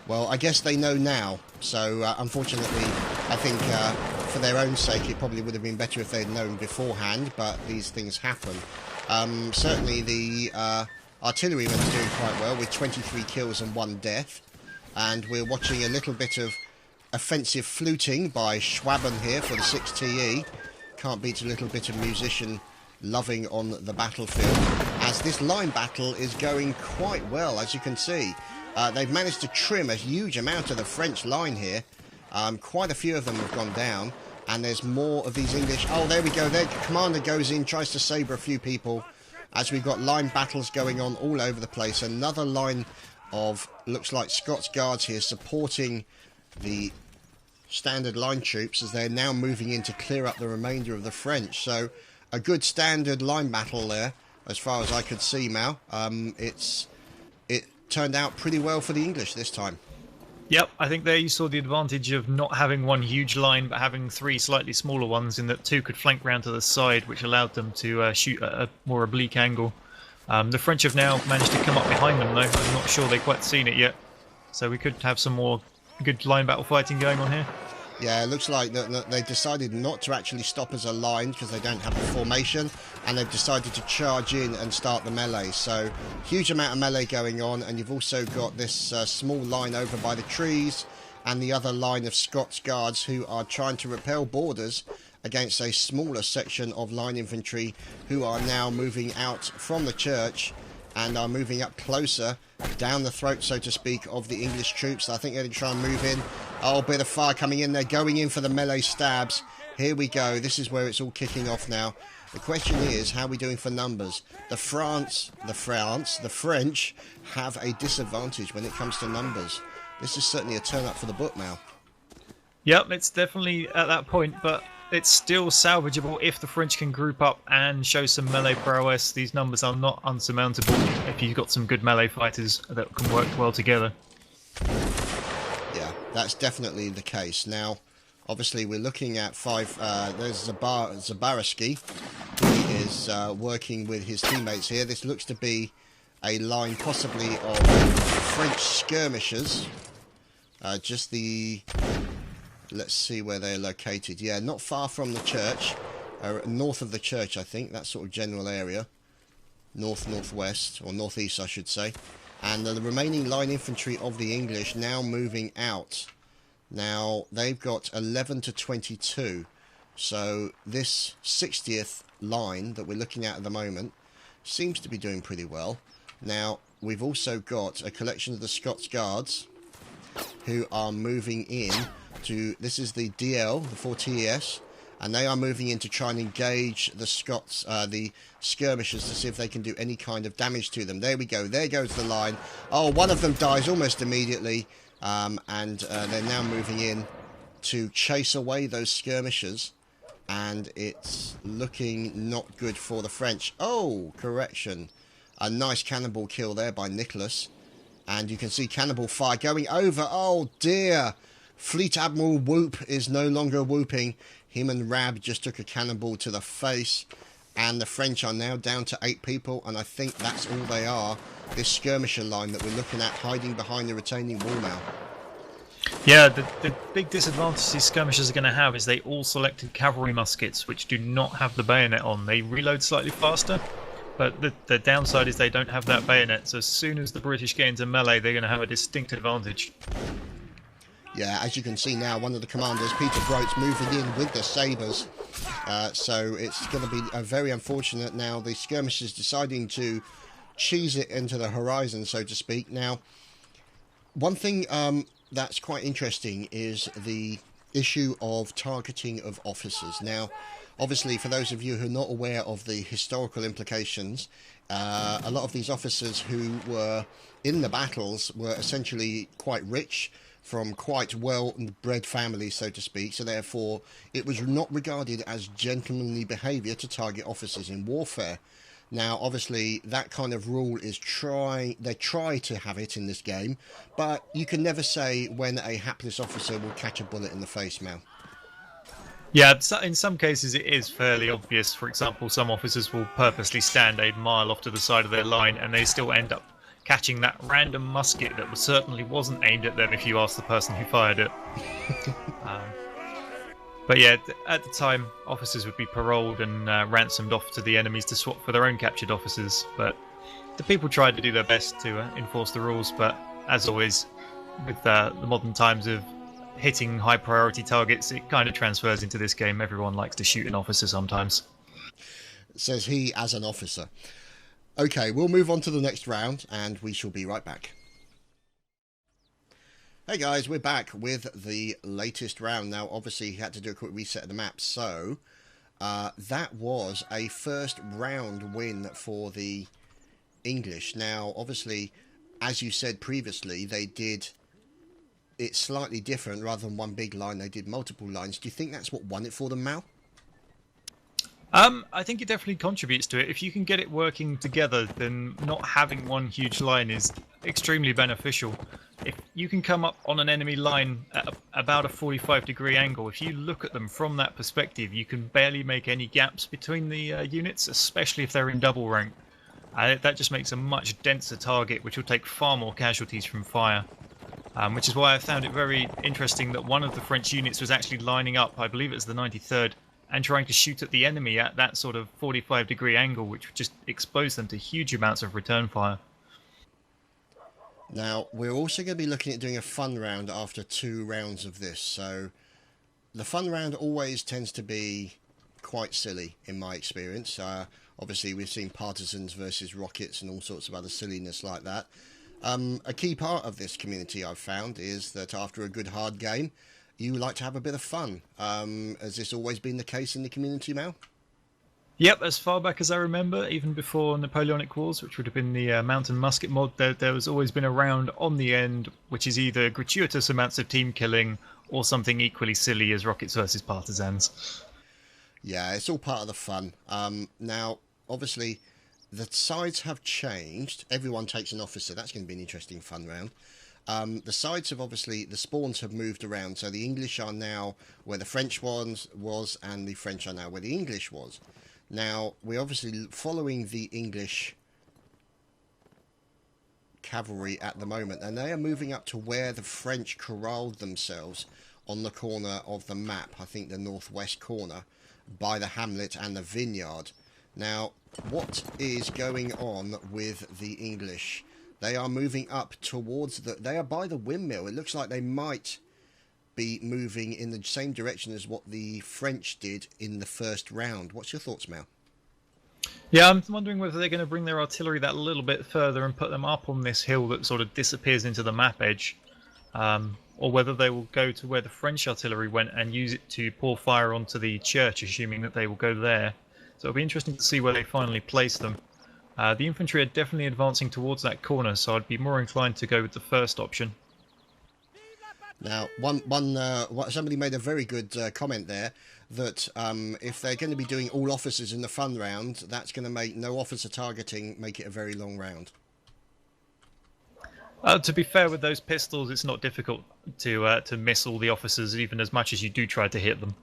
Speaker 1: Well, I guess they know now, so unfortunately, I think for their own sake, it probably would have been better if they'd known beforehand, but these things happen. Certainly the artillerymen's doing quite well with 23 kills and 1 death, and we're watching a little bit of offensive fluting by Chadman here for the 6TE. Can't beat a little bit of musician loving on the battlefield, as this line battle is going quite well, as you can see. They've managed to trim a huge amount of the French line here. Quite a few of them have gone down, And there's more of these English. Oh, there we go. Their commander goes in, tries to sabre a few people. As we've got line battles going on all over the place. Another line of, looks like Scots Guards here supporting the standard line troops as they're now moving in to clear up the remainder of the French. So a good standard line battle there, as far as I could see, Mal. It turned out pretty well for the English this time.
Speaker 2: Yep, I think there you saw the advantage of not having one huge line, but having three slightly smaller ones, in that two could flank round to the side, which allowed them to shoot at a more oblique angle. The French have now managed to come up behind them, though. I'm not sure they've quite seen it yet. So we could have some more good line battle fighting going on here.
Speaker 1: Yeah, it looks like that they decided not to actually stop as a line because they don't have a formation, and they've decided to charge in and start the melee. So, huge amount of melee going on, and you've also got this small line over by the trees, and the other line of Scots Guards who are trying to repel borders against a smaller section of line infantry who are now moving out from the church and are moving up closer down the throat, so to speak, of the English troops. I think they're going to try and move in. Oh, bit of fire coming in. They're going in for the melee stabs. Here we go. This is where it's all kicking off now. The question is, how are we doing for numbers? The French have a disadvantage when it comes to numbers. This is certainly a turn up for the book now.
Speaker 2: Yep, it's definitely at that point, but it's still salvageable if the French can group up and show some melee prowess. These numbers are not unsurmountable if you've got some good melee fighters that can work well together.
Speaker 1: Yeah, that's definitely the case. Now, obviously, we're looking at there's Zabaraski, who is working with his teammates here. This looks to be a line possibly of French skirmishers. Let's see where they're located. Yeah, not far from the church. North of the church, I think. That sort of general area. North-northwest, or northeast, I should say. And the remaining line infantry of the English now moving out. Now, they've got 11 to 22. So, this 60th line that we're looking at the moment seems to be doing pretty well. Now, we've also got a collection of the Scots Guards who are moving in to, this is the DL, the 4TES, and they are moving in to try and engage the Scots, the skirmishers, to see if they can do any kind of damage to them. There we go, there goes the line. Oh, one of them dies almost immediately, and they're now moving in to chase away those skirmishers, and it's looking not good for the French. Oh, correction. A nice cannonball kill there by Nicholas. And you can see cannonball fire going over. Oh, dear. Fleet Admiral Whoop is no longer whooping. Him and Rab just took a cannonball to the face. And the French are now down to 8 people. And I think that's all they are. This skirmisher line that we're looking at hiding behind the retaining wall now.
Speaker 2: Yeah, the big disadvantage these skirmishers are going to have is they all selected cavalry muskets, which do not have the bayonet on. They reload slightly faster. But the downside is they don't have that bayonet, so as soon as the British get into melee, they're going to have a distinct advantage.
Speaker 1: Yeah, as you can see now, one of the commanders, Peter Groats, moving in with the sabres. So it's going to be very unfortunate now. The skirmishers deciding to cheese it into the horizon, so to speak. Now, one thing that's quite interesting is the issue of targeting of officers. Now, obviously, for those of you who are not aware of the historical implications, a lot of these officers who were in the battles were essentially quite rich, from quite well-bred families, so to speak, so therefore it was not regarded as gentlemanly behaviour to target officers in warfare. Now, obviously, that kind of rule is they try to have it in this game, but you can never say when a hapless officer will catch a bullet in the face, Mal.
Speaker 2: Yeah, in some cases it is fairly obvious. For example, some officers will purposely stand a mile off to the side of their line and they still end up catching that random musket that certainly wasn't aimed at them if you ask the person who fired it. But yeah, at the time, officers would be paroled and ransomed off to the enemies to swap for their own captured officers. But the people tried to do their best to enforce the rules, but as always, with the modern times of hitting high priority targets, it kind of transfers into this game. Everyone likes to shoot an officer sometimes.
Speaker 1: Says he as an officer. Okay, we'll move on to the next round and we shall be right back. Hey guys, we're back with the latest round. Now, obviously, he had to do a quick reset of the map, so that was a first round win for the English. Now, obviously, as you said previously, they did it slightly different. Rather than one big line, they did multiple lines. Do you think that's what won it for them, Mal?
Speaker 2: I think it definitely contributes to it. If you can get it working together, then not having one huge line is extremely beneficial. If you can come up on an enemy line at about a 45-degree angle, if you look at them from that perspective, you can barely make any gaps between the units, especially if they're in double rank. That just makes a much denser target, which will take far more casualties from fire. Which is why I found it very interesting that one of the French units was actually lining up, I believe it's the 93rd, and trying to shoot at the enemy at that sort of 45-degree angle, which would just expose them to huge amounts of return fire.
Speaker 1: Now, we're also going to be looking at doing a fun round after 2 rounds of this. So, the fun round always tends to be quite silly, in my experience. Obviously, we've seen partisans versus rockets and all sorts of other silliness like that. A key part of this community, I've found, is that after a good hard game, you like to have a bit of fun. Has this always been the case in the community, Mal?
Speaker 2: Yep, as far back as I remember, even before Napoleonic Wars, which would have been the mountain musket mod, there has always been a round on the end, which is either gratuitous amounts of team killing or something equally silly as rockets versus partisans.
Speaker 1: Yeah, it's all part of the fun. Now, obviously, the sides have changed. Everyone takes an officer. That's going to be an interesting fun round. The sides have obviously, the spawns have moved around. So the English are now where the French was and the French are now where the English was. Now, we're obviously following the English cavalry at the moment, and they are moving up to where the French corralled themselves on the corner of the map, I think the northwest corner, by the hamlet and the vineyard. Now, what is going on with the English? They are moving up towards they are by the windmill. It looks like they might be moving in the same direction as what the French did in the first round. What's your thoughts, Mel?
Speaker 2: Yeah, I'm wondering whether they're going to bring their artillery that little bit further and put them up on this hill that sort of disappears into the map edge, or whether they will go to where the French artillery went and use it to pour fire onto the church, assuming that they will go there. So it'll be interesting to see where they finally place them. The infantry are definitely advancing towards that corner, so I'd be more inclined to go with the first option.
Speaker 1: Now, somebody made a very good comment there that if they're going to be doing all officers in the fun round, that's going to make no officer targeting, make it a very long round.
Speaker 2: To be fair, with those pistols, it's not difficult to miss all the officers, even as much as you do try to hit them.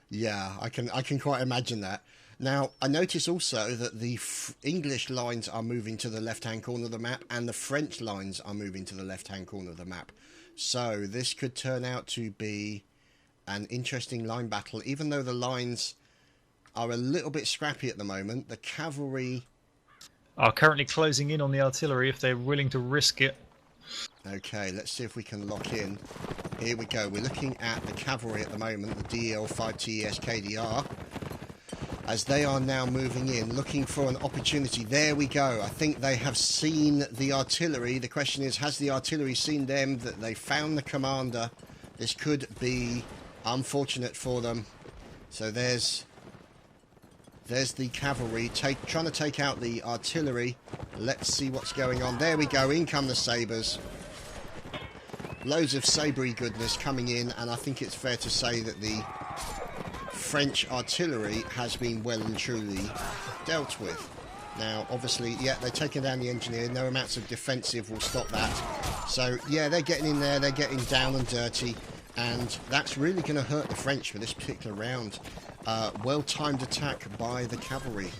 Speaker 1: Yeah, I can quite imagine that. Now, I notice also that the English lines are moving to the left-hand corner of the map, and the French lines are moving to the left-hand corner of the map. So this could turn out to be an interesting line battle. Even though the lines are a little bit scrappy at the moment, the cavalry
Speaker 2: are currently closing in on the artillery if they're willing to risk it.
Speaker 1: Okay, let's see if we can lock in. Here we go. We're looking at the cavalry at the moment, the DL5TES KDR, as they are now moving in, looking for an opportunity. There we go. I think they have seen the artillery. The question is, has the artillery seen them? That they found the commander. This could be unfortunate for them. So there's the cavalry trying to take out the artillery. Let's see what's going on. There we go. In come the sabres. Loads of sabry goodness coming in, and I think it's fair to say that the French artillery has been well and truly dealt with. Now, obviously, yeah, they're taking down the engineer. No amounts of defensive will stop that. So, yeah, they're getting in there. They're getting down and dirty. And that's really going to hurt the French for this particular round. Well-timed attack by the cavalry.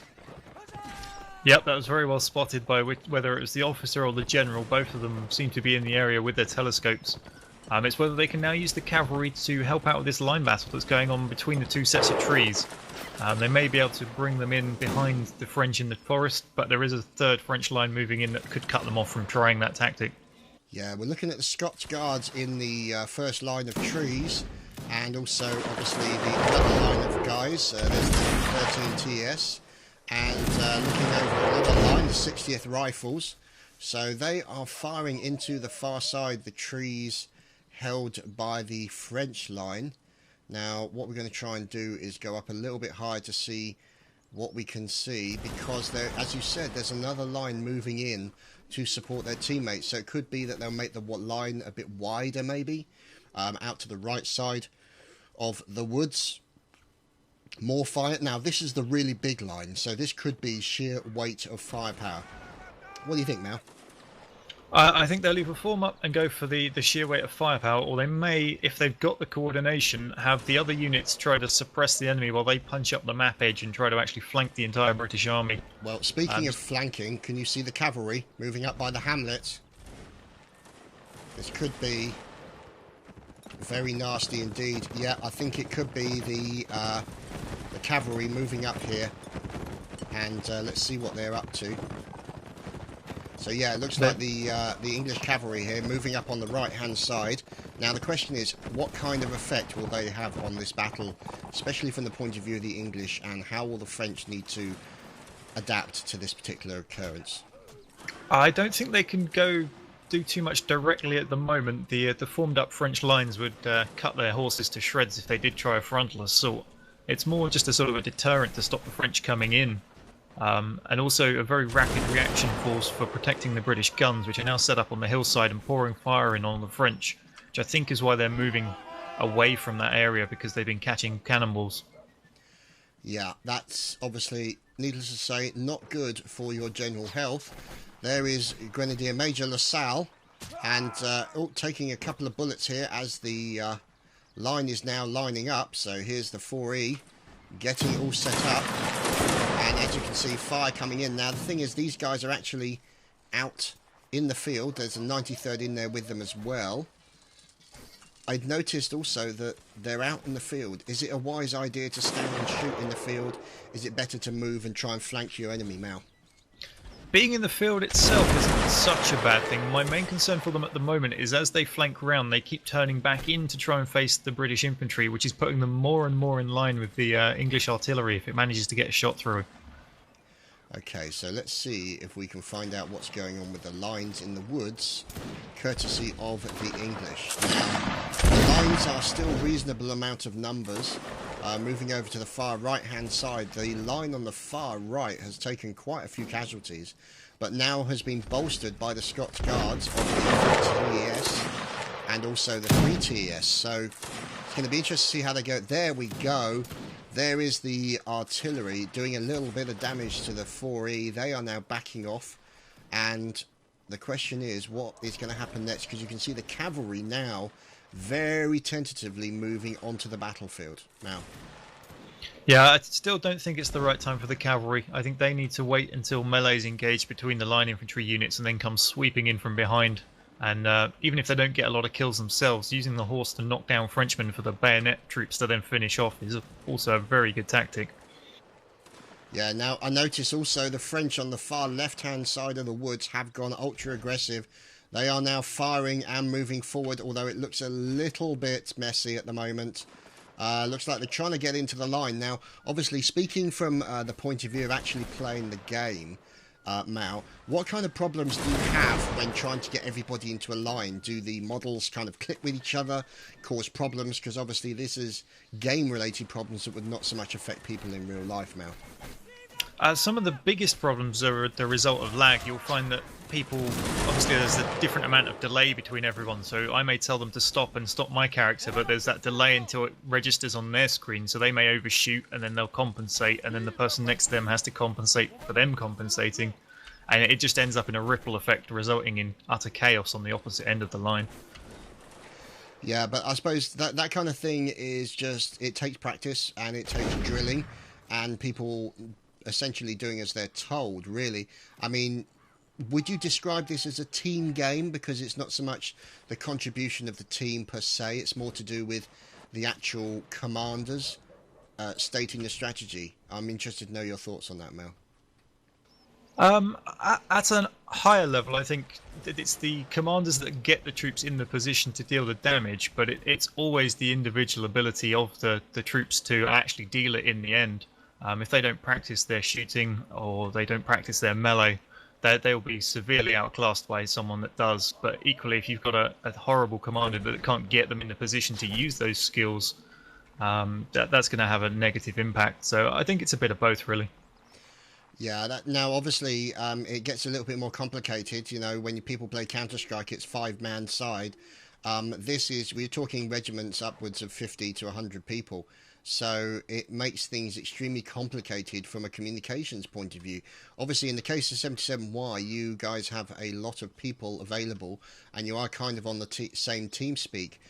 Speaker 2: Yep, that was very well spotted by whether it was the officer or the general. Both of them seem to be in the area with their telescopes. It's whether they can now use the cavalry to help out with this line battle that's going on between the two sets of trees. They may be able to bring them in behind the French in the forest, but there is a third French line moving in that could cut them off from trying that tactic. Yeah,
Speaker 1: we're looking at the Scots Guards in the first line of trees, and also, obviously, the other line of guys. There's the 13TS, and looking over another line, the 60th Rifles. So they are firing into the far side, the trees, held by the French line. Now, what we're going to try and do is go up a little bit higher to see what we can see, because there, as you said, there's another line moving in to support their teammates. So it could be that they'll make the line a bit wider, maybe, out to the right side of the woods. More fire. Now, this is the really big line, so this could be sheer weight of firepower. What do you think, Mal?
Speaker 2: I think they'll either form up and go for the sheer weight of firepower, or they may, if they've got the coordination, have the other units try to suppress the enemy while they punch up the map edge and try to actually flank the entire British army.
Speaker 1: Well, speaking of flanking, can you see the cavalry moving up by the hamlet? This could be very nasty indeed. Yeah, I think it could be the cavalry moving up here, and let's see what they're up to. So yeah, it looks like the English cavalry here moving up on the right-hand side. Now the question is, what kind of effect will they have on this battle, especially from the point of view of the English, and how will the French need to adapt to this particular occurrence?
Speaker 2: I don't think they can go do too much directly at the moment. The formed up French lines would cut their horses to shreds if they did try a frontal assault. It's more just a sort of a deterrent to stop the French coming in. And also a very rapid reaction force for protecting the British guns, which are now set up on the hillside and pouring fire in on the French, which I think is why they're moving away from that area, because they've been catching cannonballs.
Speaker 1: Yeah, that's obviously, needless to say, not good for your general health. There is Grenadier Major LaSalle, and taking a couple of bullets here as the line is now lining up. So here's the 4E getting all set up. And as you can see, fire coming in. Now, the thing is, these guys are actually out in the field. There's a 93rd in there with them as well. I'd noticed also that they're out in the field. Is it a wise idea to stand and shoot in the field? Is it better to move and try and flank your enemy, Mal?
Speaker 2: Being in the field itself isn't such a bad thing. My main concern for them at the moment is as they flank round, they keep turning back in to try and face the British infantry, which is putting them more and more in line with the English artillery if it manages to get a shot through.
Speaker 1: Okay, so let's see if we can find out what's going on with the lines in the woods, courtesy of the English. The lines are still reasonable amount of numbers. Moving over to the far right-hand side, the line on the far right has taken quite a few casualties, but now has been bolstered by the Scots Guards of the TES and also the 3 TES. So it's going to be interesting to see how they go. There we go. There is the artillery doing a little bit of damage to the 4E. They are now backing off, and the question is what is going to happen next, because you can see the cavalry now very tentatively moving onto the battlefield now.
Speaker 2: Yeah, I still don't think it's the right time for the cavalry. I think they need to wait until melee's engaged between the line infantry units and then come sweeping in from behind. And even if they don't get a lot of kills themselves, using the horse to knock down Frenchmen for the bayonet troops to then finish off is also a very good tactic.
Speaker 1: Yeah, now I notice also the French on the far left-hand side of the woods have gone ultra-aggressive. They are now firing and moving forward, although it looks a little bit messy at the moment. Looks like they're trying to get into the line. Now, obviously, speaking from the point of view of actually playing the game, Mal, what kind of problems do you have when trying to get everybody into a line? Do the models kind of click with each other, cause problems? Because obviously this is game-related problems that would not so much affect people in real life, Mal.
Speaker 2: Some of the biggest problems are the result of lag. You'll find that people, obviously there's a different amount of delay between everyone, so I may tell them to stop and stop my character, but there's that delay until it registers on their screen, so they may overshoot and then they'll compensate, and then the person next to them has to compensate for them compensating, and it just ends up in a ripple effect, resulting in utter chaos on the opposite end of the line.
Speaker 1: Yeah, but I suppose that kind of thing is just, it takes practice and it takes drilling and people essentially doing as they're told, really. I mean, would you describe this as a team game, because it's not so much the contribution of the team per se, it's more to do with the actual commanders stating the strategy? I'm interested to know your thoughts on that, Mel.
Speaker 2: At a higher level, I think that it's the commanders that get the troops in the position to deal the damage, but it's always the individual ability of the troops to actually deal it in the end. If they don't practice their shooting or they don't practice their melee, they'll be severely outclassed by someone that does. But equally, if you've got a horrible commander that can't get them in the position to use those skills, that's going to have a negative impact. So I think it's a bit of both, really.
Speaker 1: Yeah, now obviously it gets a little bit more complicated. You know, when people play Counter-Strike, it's 5-man side. We're talking regiments upwards of 50 to 100 people. So it makes things extremely complicated from a communications point of view. Obviously, in the case of 77Y, you guys have a lot of people available, and you are kind of on the same team speak.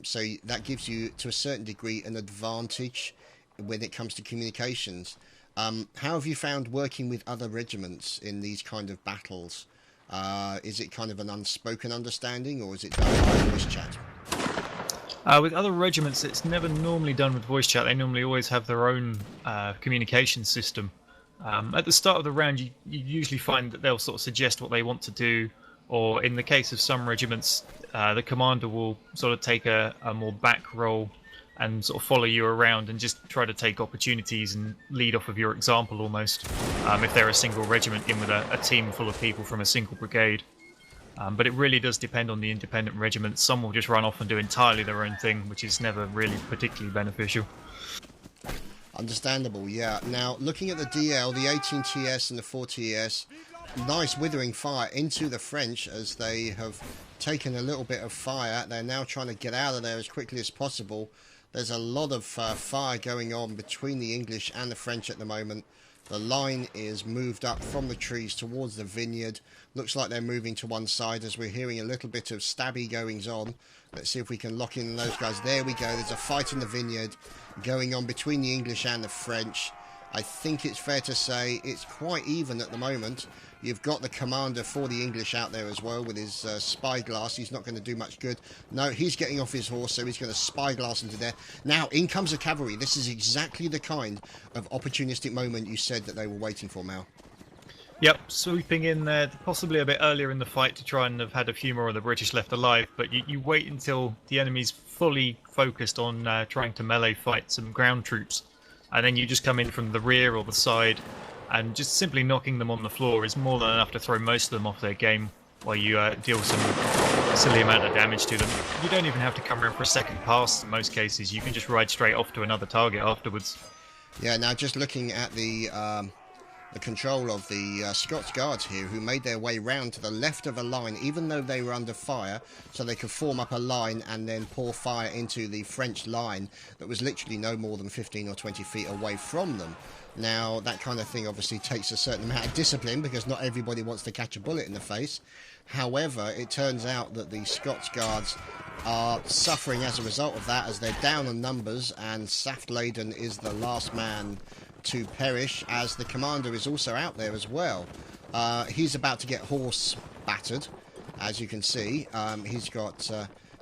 Speaker 1: So that gives you, to a certain degree, an advantage when it comes to communications. How have you found working with other regiments in these kind of battles? Is it kind of an unspoken understanding, or is it done by voice chat?
Speaker 2: With other regiments, it's never normally done with voice chat. They normally always have their own communication system. At the start of the round, you usually find that they'll sort of suggest what they want to do, or in the case of some regiments, the commander will sort of take a more back role and sort of follow you around and just try to take opportunities and lead off of your example almost, if they're a single regiment in with a team full of people from a single brigade. But it really does depend on the independent regiments. Some will just run off and do entirely their own thing, which is never really particularly beneficial.
Speaker 1: Understandable, yeah. Now, looking at the DL, the 18TS and the 40ES, nice withering fire into the French as they have taken a little bit of fire. They're now trying to get out of there as quickly as possible. There's a lot of fire going on between the English and the French at the moment. The line is moved up from the trees towards the vineyard. Looks like they're moving to one side as we're hearing a little bit of stabby goings on. Let's see if we can lock in those guys. There we go. There's a fight in the vineyard going on between the English and the French. I think it's fair to say it's quite even at the moment. You've got the commander for the English out there as well with his spyglass. He's not going to do much good. No, he's getting off his horse, so he's going to spyglass into there. Now, in comes the cavalry. This is exactly the kind of opportunistic moment you said that they were waiting for, Mal.
Speaker 2: Yep, sweeping in there, possibly a bit earlier in the fight to try and have had a few more of the British left alive, but you wait until the enemy's fully focused on trying to melee fight some ground troops, and then you just come in from the rear or the side, and just simply knocking them on the floor is more than enough to throw most of them off their game while you deal some silly amount of damage to them. You don't even have to come around for a second pass in most cases. You can just ride straight off to another target afterwards.
Speaker 1: Yeah, now just looking at the control of the Scots Guards here, who made their way round to the left of a line, even though they were under fire, so they could form up a line and then pour fire into the French line that was literally no more than 15 or 20 feet away from them. Now, that kind of thing obviously takes a certain amount of discipline, because not everybody wants to catch a bullet in the face. However, it turns out that the Scots Guards are suffering as a result of that, as they're down on numbers, and Saftladen is the last man to perish, as the commander is also out there as well. He's about to get horse battered, as you can see. He's got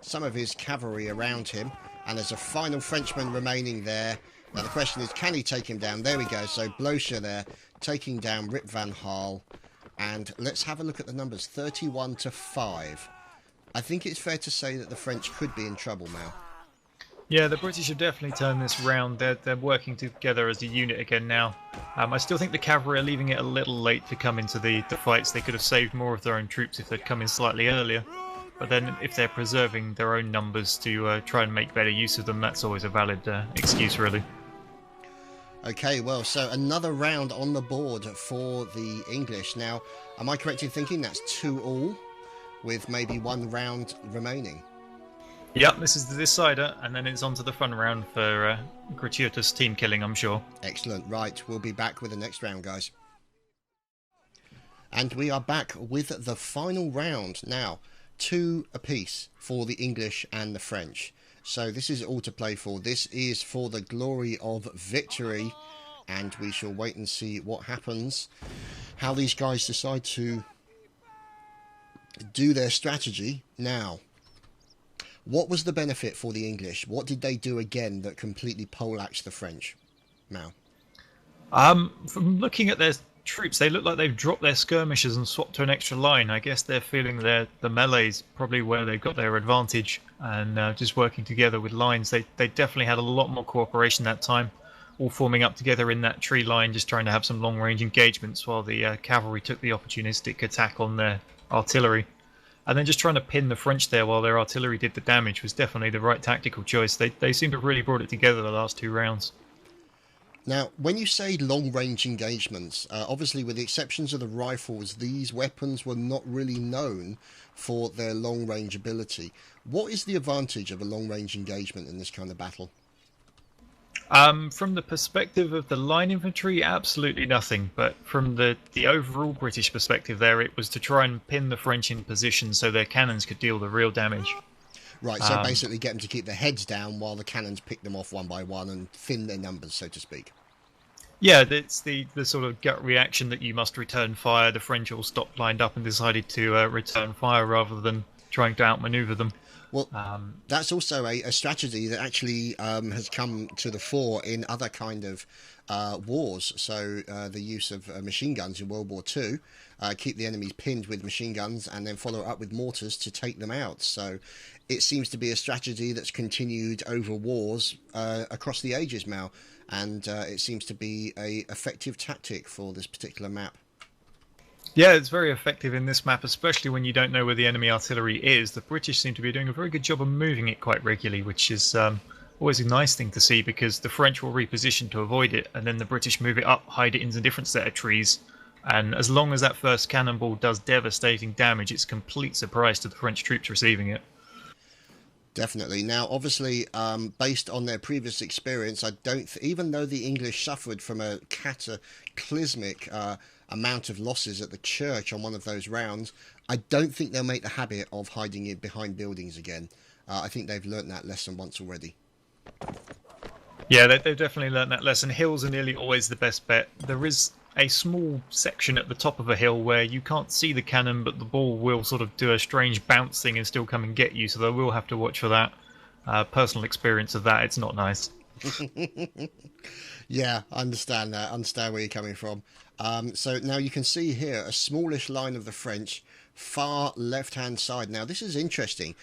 Speaker 1: some of his cavalry around him, and there's a final Frenchman remaining there. Now the question is, can he take him down? There we go. So Blocher there taking down Rip Van Hal, and let's have a look at the numbers. 31 to 5. I think it's fair to say that the French could be in trouble now.
Speaker 2: Yeah, the British have definitely turned this round. They're working together as a unit again now. I still think the cavalry are leaving it a little late to come into the fights. They could have saved more of their own troops if they'd come in slightly earlier. But then if they're preserving their own numbers to try and make better use of them, that's always a valid excuse, really.
Speaker 1: Okay, well, so another round on the board for the English. Now, am I correct in thinking that's 2-all, with maybe one round remaining?
Speaker 2: Yep, this is the decider, and then it's on to the fun round for gratuitous team killing, I'm sure.
Speaker 1: Excellent. Right, we'll be back with the next round, guys. And we are back with the final round. Now, 2 apiece for the English and the French. So this is all to play for. This is for the glory of victory, and we shall wait and see what happens, how these guys decide to do their strategy. Now, what was the benefit for the English? What did they do again that completely poleaxed the French? Mal?
Speaker 2: From looking at their troops, they look like they've dropped their skirmishers and swapped to an extra line. I guess they're feeling the melee's probably where they've got their advantage, and just working together with lines. They definitely had a lot more cooperation that time. all forming up together in that tree line, just trying to have some long-range engagements while the cavalry took the opportunistic attack on their artillery. And then just trying to pin the French there while their artillery did the damage was definitely the right tactical choice. They seem to have really brought it together the last 2 rounds.
Speaker 1: Now, when you say long-range engagements, obviously with the exceptions of the rifles, these weapons were not really known for their long-range ability. What is the advantage of a long-range engagement in this kind of battle?
Speaker 2: From the perspective of the line infantry, absolutely nothing. But from the overall British perspective there, it was to try and pin the French in position so their cannons could deal the real damage.
Speaker 1: Right, so basically get them to keep their heads down while the cannons pick them off one by one and thin their numbers, so to speak.
Speaker 2: Yeah, it's the sort of gut reaction that you must return fire. The French all stopped lined up and decided to return fire rather than trying to outmaneuver them.
Speaker 1: Well, that's also a strategy that actually has come to the fore in other kind of wars. So the use of machine guns in World War II, keep the enemies pinned with machine guns and then follow it up with mortars to take them out. So it seems to be a strategy that's continued over wars across the ages now, and it seems to be a effective tactic for this particular map.
Speaker 2: Yeah, it's very effective in this map, especially when you don't know where the enemy artillery is. The British seem to be doing a very good job of moving it quite regularly, which is always a nice thing to see, because the French will reposition to avoid it, and then the British move it up, hide it in a different set of trees. And as long as that first cannonball does devastating damage, it's a complete surprise to the French troops receiving it.
Speaker 1: Definitely. Now, obviously, based on their previous experience, I don't even though the English suffered from a cataclysmic amount of losses at the church on one of those rounds, I don't think they'll make the habit of hiding it behind buildings again. I think they've learnt that lesson once already.
Speaker 2: Yeah, they've definitely learnt that lesson. Hills are nearly always the best bet. There is a small section at the top of a hill where you can't see the cannon, but the ball will sort of do a strange bounce thing and still come and get you, so they will have to watch for that. Personal experience of that, it's not nice.
Speaker 1: Yeah, I understand that. I understand where you're coming from. So now you can see here a smallish line of the French, far left-hand side. Now this is interesting.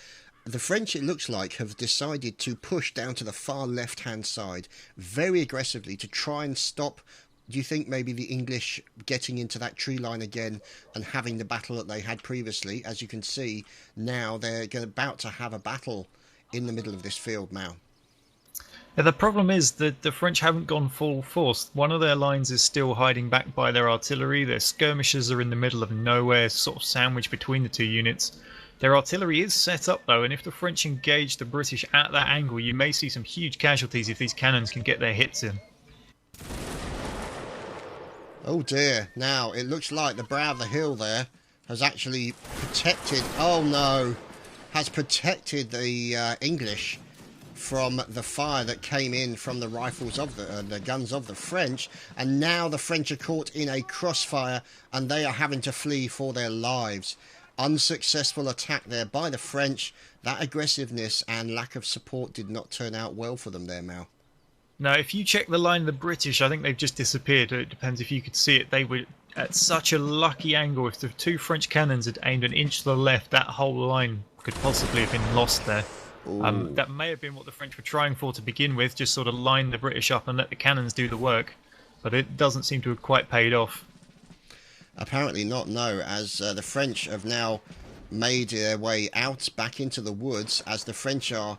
Speaker 1: The French, it looks like, have decided to push down to the far left-hand side very aggressively to try and stop. Do you think maybe the English getting into that tree line again and having the battle that they had previously? As you can see, now they're about to have a battle in the middle of this field now.
Speaker 2: Yeah, the problem is that the French haven't gone full force. One of their lines is still hiding back by their artillery. Their skirmishers are in the middle of nowhere, sort of sandwiched between the 2 units. Their artillery is set up though, and if the French engage the British at that angle, you may see some huge casualties if these cannons can get their hits in.
Speaker 1: Oh dear, now it looks like the brow of the hill there has actually protected, oh no, has protected the English from the fire that came in from the rifles of the guns of the French, and now the French are caught in a crossfire and they are having to flee for their lives. Unsuccessful attack there by the French. That aggressiveness and lack of support did not turn out well for them there, Mal.
Speaker 2: Now, if you check the line of the British, I think they've just disappeared. It depends if you could see it. They were at such a lucky angle. If the 2 French cannons had aimed an inch to the left, that whole line could possibly have been lost there. That may have been what the French were trying for to begin with, just sort of line the British up and let the cannons do the work. But it doesn't seem to have quite paid off.
Speaker 1: Apparently not, no, as the French have now made their way out back into the woods, as the French are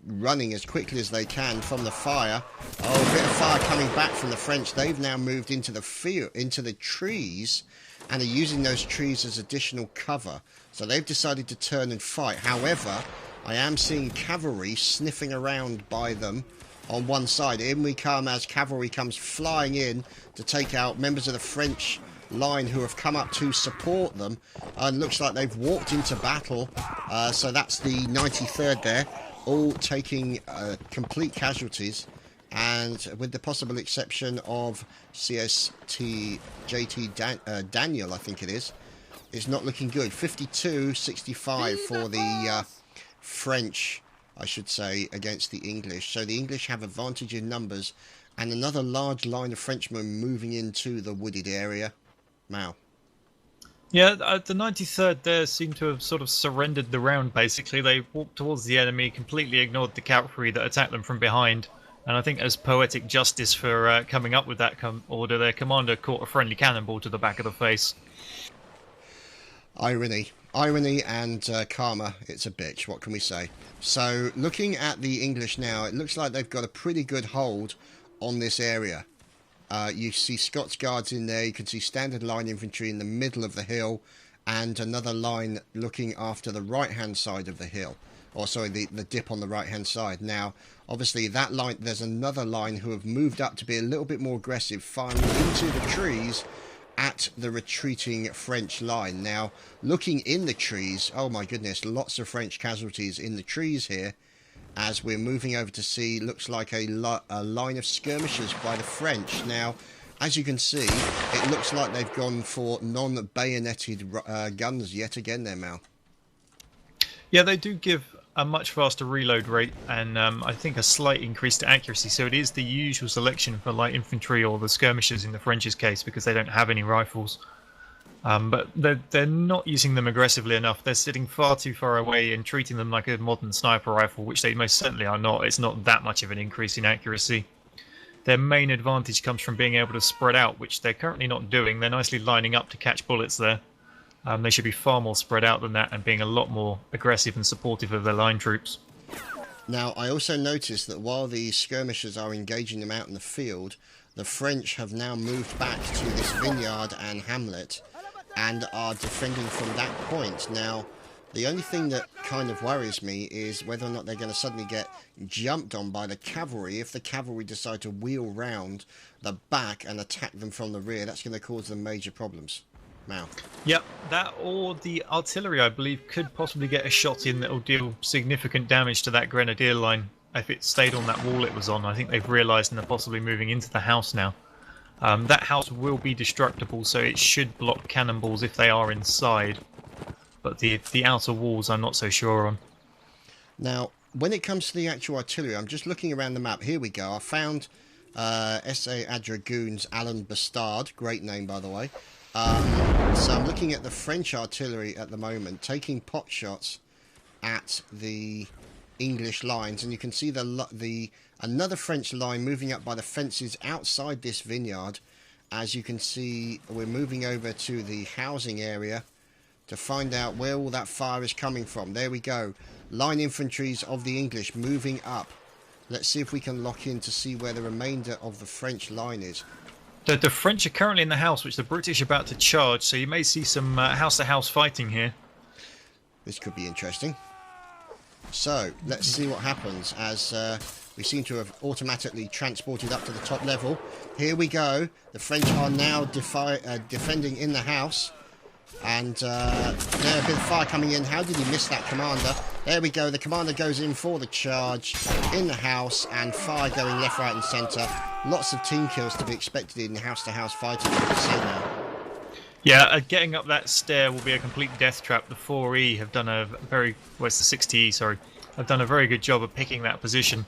Speaker 1: running as quickly as they can from the fire. Oh, a bit of fire coming back from the French. They've now moved into the field, into the trees, and are using those trees as additional cover. So they've decided to turn and fight. However, I am seeing cavalry sniffing around by them on one side. In we come as cavalry comes flying in to take out members of the French line who have come up to support them, and looks like they've walked into battle. So that's the 93rd there, all taking complete casualties, and with the possible exception of JT Daniel, I think it is, it's not looking good. 52-65 for the French, I should say, against the English. So the English have advantage in numbers, and another large line of Frenchmen moving into the wooded area. Mao.
Speaker 2: Yeah, the 93rd there seemed to have sort of surrendered the round, basically. They walked towards the enemy, completely ignored the cavalry that attacked them from behind, And I think as poetic justice for coming up with that order, their commander caught a friendly cannonball to the back of the face.
Speaker 1: Irony. Irony and karma, it's a bitch, what can we say? So, looking at the English now, it looks like they've got a pretty good hold on this area. You see Scots Guards in there, you can see standard line infantry in the middle of the hill, and another line looking after the right-hand side of the hill. Or, sorry, the dip on the right-hand side. Now, obviously, that line, there's another line who have moved up to be a little bit more aggressive, firing into the trees at the retreating French line. Now, looking in the trees, oh my goodness, lots of French casualties in the trees here. As we're moving over to see, looks like a line of skirmishers by the French. Now, as you can see, it looks like they've gone for non-bayoneted guns yet again there, Mal.
Speaker 2: Yeah, they do give a much faster reload rate and I think a slight increase to accuracy. So it is the usual selection for light infantry or the skirmishers in the French's case because they don't have any rifles. But they're not using them aggressively enough. They're sitting far too far away and treating them like a modern sniper rifle, which they most certainly are not. It's not that much of an increase in accuracy. Their main advantage comes from being able to spread out, which they're currently not doing. They're nicely lining up to catch bullets there. They should be far more spread out than that and being a lot more aggressive and supportive of their line troops.
Speaker 1: Now, I also noticed that while the skirmishers are engaging them out in the field, the French have now moved back to this vineyard and hamlet and are defending from that point. Now, the only thing that kind of worries me is whether or not they're going to suddenly get jumped on by the cavalry. If the cavalry decide to wheel round the back and attack them from the rear, that's going to cause them major problems. Mal.
Speaker 2: Yep, that or the artillery, I believe, could possibly get a shot in that will deal significant damage to that grenadier line if it stayed on that wall it was on. I think they've realised and are possibly moving into the house now. That house will be destructible, so it should block cannonballs if they are inside. But the outer walls I'm not so sure on.
Speaker 1: Now, when it comes to the actual artillery, I'm just looking around the map. Here we go. I found SA Dragoons Alan Bastard. Great name, by the way. So I'm looking at the French artillery at the moment, taking pot shots at the English lines, and you can see another French line moving up by the fences outside this vineyard. As you can see, we're moving over to the housing area to find out where all that fire is coming from. There we go. Line infantries of the English moving up. Let's see if we can lock in to see where the remainder of the French line is.
Speaker 2: The French are currently in the house, which the British are about to charge, so you may see some house-to-house fighting here.
Speaker 1: This could be interesting. So, let's see what happens as we seem to have automatically transported up to the top level. Here we go. The French are now defending in the house. And there's a bit of fire coming in. How did he miss that commander? There we go. The commander goes in for the charge in the house, and fire going left, right and centre. Lots of team kills to be expected in house-to-house fighting.
Speaker 2: Yeah, getting up that stair will be a complete death trap. The 4E have done a very... well, it's the 60E, sorry. Have done a very good job of picking that position.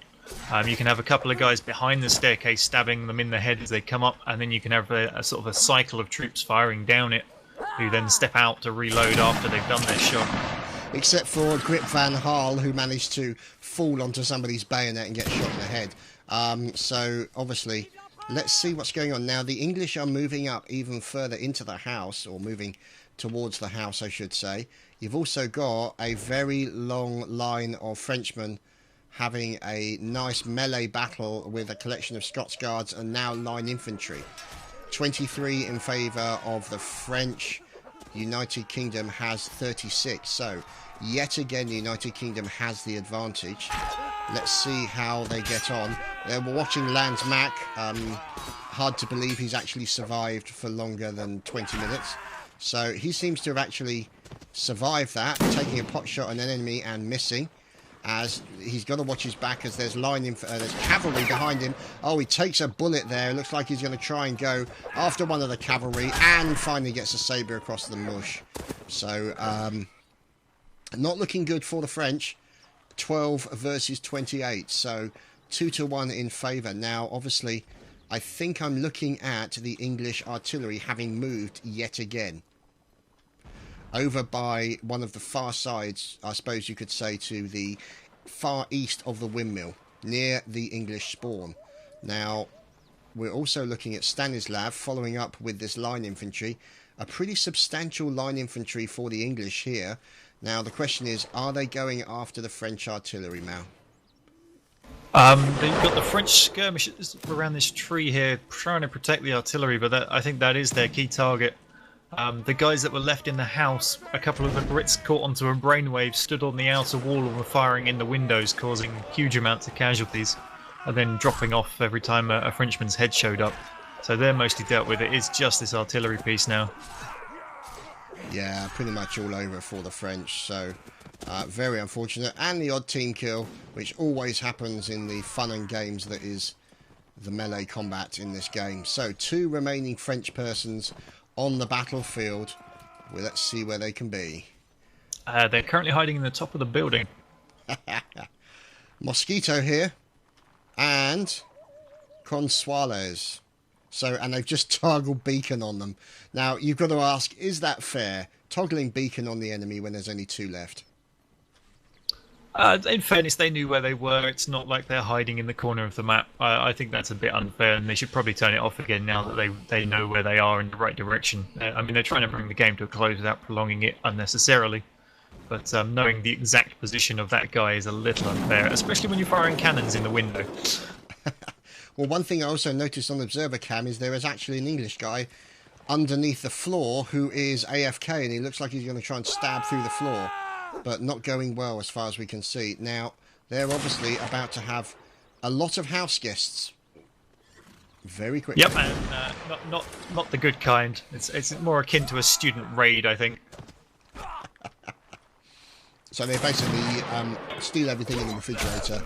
Speaker 2: You can have a couple of guys behind the staircase stabbing them in the head as they come up, and then you can have a sort of a cycle of troops firing down it, who then step out to reload after they've done their shot.
Speaker 1: Except for Grip Van Haal, who managed to fall onto somebody's bayonet and get shot in the head. So, obviously, let's see what's going on. Now, the English are moving up even further into the house, or moving towards the house, I should say. You've also got a very long line of Frenchmen having a nice melee battle with a collection of Scots Guards and now line infantry. 23 in favour of the French. United Kingdom has 36. So, yet again, the United Kingdom has the advantage. Let's see how they get on. We're watching Lance Mack. Hard to believe he's actually survived for longer than 20 minutes. So, he seems to have actually survived that, taking a pot shot on an enemy and missing. As he's got to watch his back as there's there's cavalry behind him. Oh, he takes a bullet there. Looks like he's going to try and go after one of the cavalry and finally gets a sabre across the mush. So, not looking good for the French. 12 versus 28. So, 2-1 in favour. Now, obviously, I think I'm looking at the English artillery having moved yet again. Over by one of the far sides, I suppose you could say, to the far east of the windmill. near the English spawn. Now, we're also looking at Stanislav following up with this line infantry. A pretty substantial line infantry for the English here. Now, the question is, are they going after the French artillery, Mal?
Speaker 2: They've got the French skirmishers around this tree here trying to protect the artillery, but I think that is their key target. The guys that were left in the house, a couple of the Brits caught onto a brainwave, stood on the outer wall and were firing in the windows, causing huge amounts of casualties, and then dropping off every time a Frenchman's head showed up. So they're mostly dealt with. It is just this artillery piece now.
Speaker 1: Yeah, pretty much all over for the French, so very unfortunate. And the odd team kill, which always happens in the fun and games that is the melee combat in this game. So 2 remaining French persons on the battlefield. Well, let's see where they can be.
Speaker 2: They're currently hiding in the top of the building.
Speaker 1: Mosquito here, and Consuales. So, and they've just toggled beacon on them. Now, you've got to ask, is that fair? Toggling beacon on the enemy when there's only 2 left?
Speaker 2: In fairness, they knew where they were. It's not like they're hiding in the corner of the map. I think that's a bit unfair, and they should probably turn it off again now that they know where they are in the right direction. I mean, they're trying to bring the game to a close without prolonging it unnecessarily. But knowing the exact position of that guy is a little unfair, especially when you're firing cannons in the window.
Speaker 1: Well, one thing I also noticed on Observer Cam is there is actually an English guy underneath the floor who is AFK, and he looks like he's going to try and stab through the floor, but not going well as far as we can see. Now, they're obviously about to have a lot of house guests very quickly.
Speaker 2: Yep, and not the good kind. It's more akin to a student raid, I think.
Speaker 1: So they basically steal everything in the refrigerator.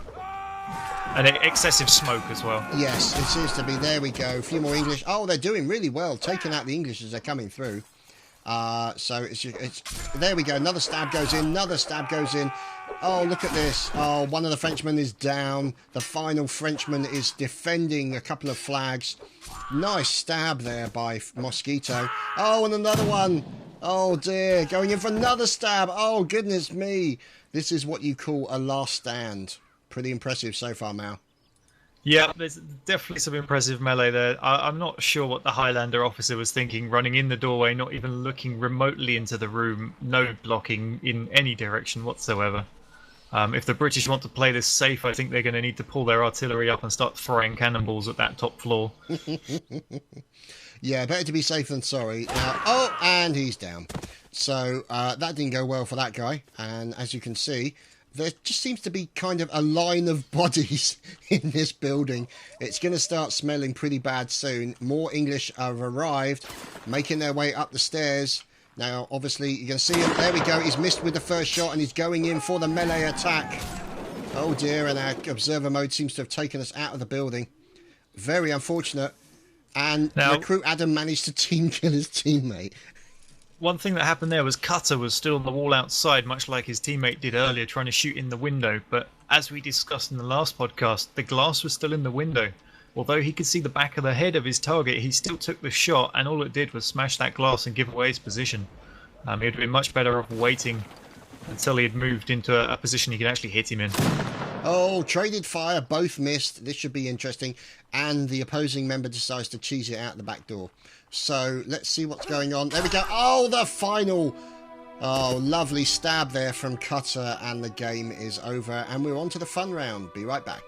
Speaker 2: And excessive smoke as well.
Speaker 1: Yes, it seems to be. There we go. A few more English. Oh, they're doing really well, taking out the English as they're coming through. So it's there we go. Another stab goes in. Another stab goes in. Oh, look at this. Oh, one of the Frenchmen is down. The final Frenchman is defending a couple of flags. Nice stab there by Mosquito. Oh, and another one. Oh, dear. Going in for another stab. Oh, goodness me. This is what you call a last stand. Pretty impressive so far, Mal.
Speaker 2: Yeah, there's definitely some impressive melee there. I'm not sure what the Highlander officer was thinking, running in the doorway, not even looking remotely into the room, no blocking in any direction whatsoever. If the British want to play this safe, I think they're going to need to pull their artillery up and start throwing cannonballs at that top floor.
Speaker 1: Yeah, better to be safe than sorry. Oh, and he's down. So that didn't go well for that guy. And as you can see, there just seems to be kind of a line of bodies in this building. It's going to start smelling pretty bad soon. More English have arrived, making their way up the stairs. Now, obviously, you're going to see him. There we go. He's missed with the first shot, and he's going in for the melee attack. Oh, dear, and our observer mode seems to have taken us out of the building. Very unfortunate. And
Speaker 2: now,
Speaker 1: Recruit Adam managed to team kill his teammate.
Speaker 2: One thing that happened there was Cutter was still on the wall outside, much like his teammate did earlier, trying to shoot in the window. But as we discussed in the last podcast, the glass was still in the window. Although he could see the back of the head of his target, he still took the shot, and all it did was smash that glass and give away his position. He would have been much better off waiting until he had moved into a position he could actually hit him in.
Speaker 1: Oh, traded fire, both missed. This should be interesting. And the opposing member decides to cheese it out the back door. So let's see what's going on. There we go. Oh, the final. Oh, lovely stab there from Cutter, and the game is over. And we're on to the fun round. Be right back.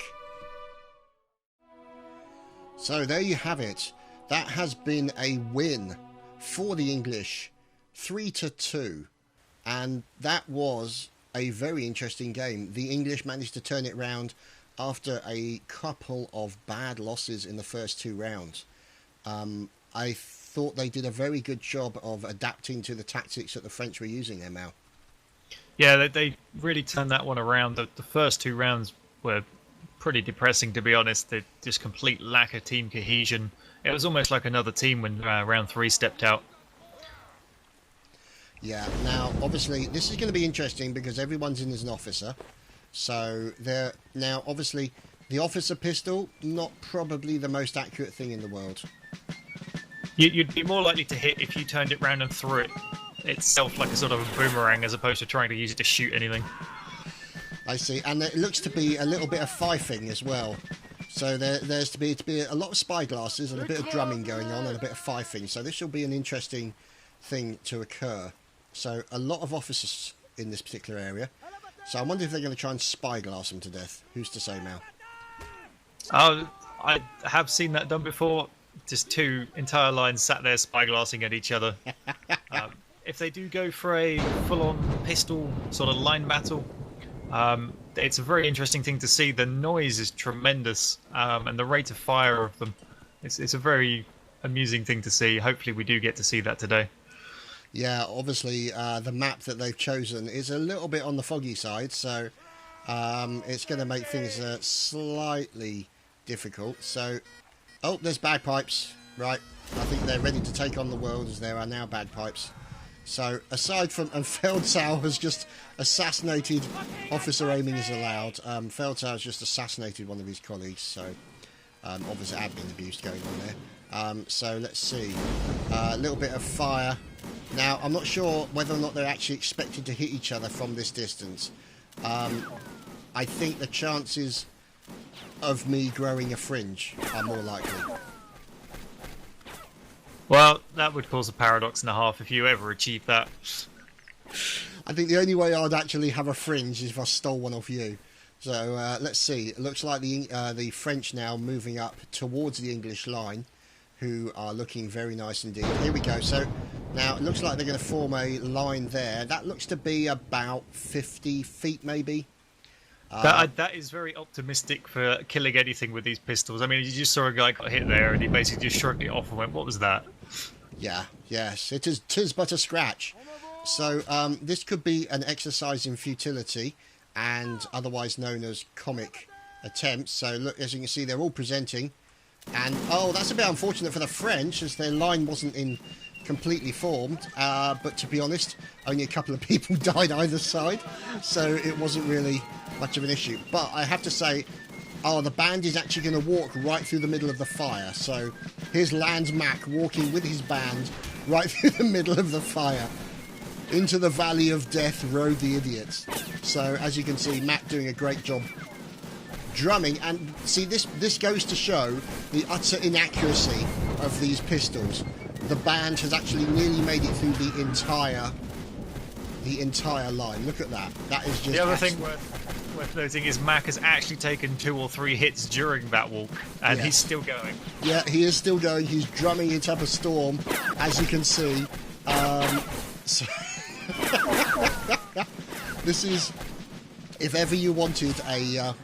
Speaker 1: So there you have it. That has been a win for the English, 3-2. And that was a very interesting game. The English managed to turn it round after a couple of bad losses in the first 2 rounds. I thought they did a very good job of adapting to the tactics that the French were using there, Mal.
Speaker 2: Yeah, they really turned that one around. The first 2 rounds were pretty depressing, to be honest. The just complete lack of team cohesion. It was almost like another team when round 3 stepped out.
Speaker 1: Yeah, now, obviously, this is going to be interesting because everyone's in as an officer. So, now, obviously, the officer pistol, not probably the most accurate thing in the world.
Speaker 2: You'd be more likely to hit if you turned it round and threw it itself like a sort of a boomerang as opposed to trying to use it to shoot anything.
Speaker 1: I see, and it looks to be a little bit of fifing as well. So there's to be a lot of spyglasses and a bit of drumming going on and a bit of fifing. So this will be an interesting thing to occur. So a lot of officers in this particular area. So I wonder if they're going to try and spyglass them to death. Who's to say, Mal?
Speaker 2: Oh, I have seen that done before. Just two entire lines sat there spyglassing at each other. If they do go for a full-on pistol sort of line battle, it's a very interesting thing to see. The noise is tremendous, and the rate of fire of them. It's a very amusing thing to see. Hopefully we do get to see that today.
Speaker 1: Yeah, obviously the map that they've chosen is a little bit on the foggy side, so it's going to make things slightly difficult. So, oh, there's bagpipes. Right, I think they're ready to take on the world as there are now bagpipes. So, aside from... And Feldsau has just assassinated... Officer aiming is allowed. Feldsau has just assassinated one of his colleagues, so... obviously admin abuse going on there. So, let's see. A little bit of fire. Now, I'm not sure whether or not they're actually expected to hit each other from this distance. I think the chances of me growing a fringe are more likely.
Speaker 2: Well, that would cause a paradox and a half if you ever achieve that.
Speaker 1: I think the only way I'd actually have a fringe is if I stole one off you. So let's see. It looks like the French now moving up towards the English line, who are looking very nice indeed. Here we go. So now it looks like they're going to form a line there. That looks to be about 50 feet maybe.
Speaker 2: That is very optimistic for killing anything with these pistols. I mean, you just saw a guy got hit there and he basically just shrugged it off and went, what was that?
Speaker 1: Yeah, yes, tis but a scratch. So this could be an exercise in futility and otherwise known as comic attempts. So look, as you can see, they're all presenting. And, oh, that's a bit unfortunate for the French as their line wasn't in completely formed. But to be honest, only a couple of people died either side. So it wasn't really much of an issue. But I have to say, oh, the band is actually going to walk right through the middle of the fire. So here's Lands Mac walking with his band right through the middle of the fire. Into the valley of death rode the idiots. So as you can see, Mac doing a great job drumming. And see, this goes to show the utter inaccuracy of these pistols. The band has actually nearly made it through the entire line. Look at that. That is just...
Speaker 2: The other thing worth noting is Mac has actually taken 2 or 3 hits during that walk, and he's still going.
Speaker 1: Yeah, he is still going. He's drumming it up a storm, as you can see. So this is, if ever you wanted a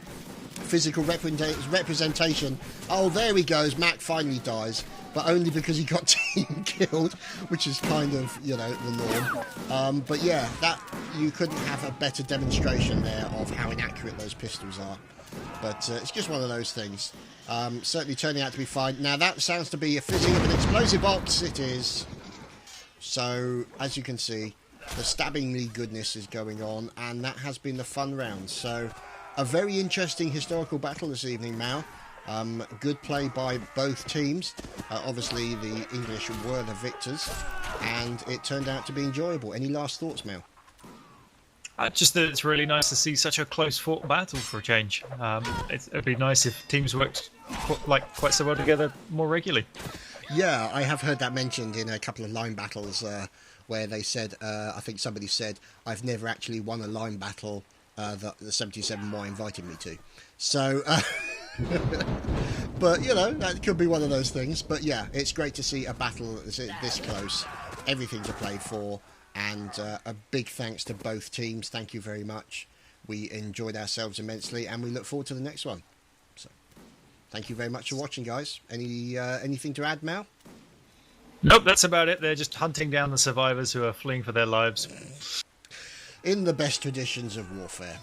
Speaker 1: physical representation. Oh, there he goes. Mac finally dies, but only because he got team killed, which is kind of, you know, the norm. But yeah, that you couldn't have a better demonstration there of how inaccurate those pistols are. But it's just one of those things. Certainly turning out to be fine. Now that sounds to be a fizzing of an explosive box. It is. So as you can see, the stabbingly goodness is going on, and that has been the fun round. So a very interesting historical battle this evening, Mal. Good play by both teams. Obviously, the English were the victors, and it turned out to be enjoyable. Any last thoughts, Mel?
Speaker 2: Just that it's really nice to see such a close-fought battle for a change. It'd be nice if teams worked quite so well together more regularly.
Speaker 1: Yeah, I have heard that mentioned in a couple of line battles where they said, I think somebody said, I've never actually won a line battle that the 77Y invited me to. So... but, you know, that could be one of those things. But, yeah, it's great to see a battle this close. Everything to play for. And a big thanks to both teams. Thank you very much. We enjoyed ourselves immensely, and we look forward to the next one. So, thank you very much for watching, guys. Anything to add, Mal?
Speaker 2: Nope, that's about it. They're just hunting down the survivors who are fleeing for their lives.
Speaker 1: In the best traditions of warfare.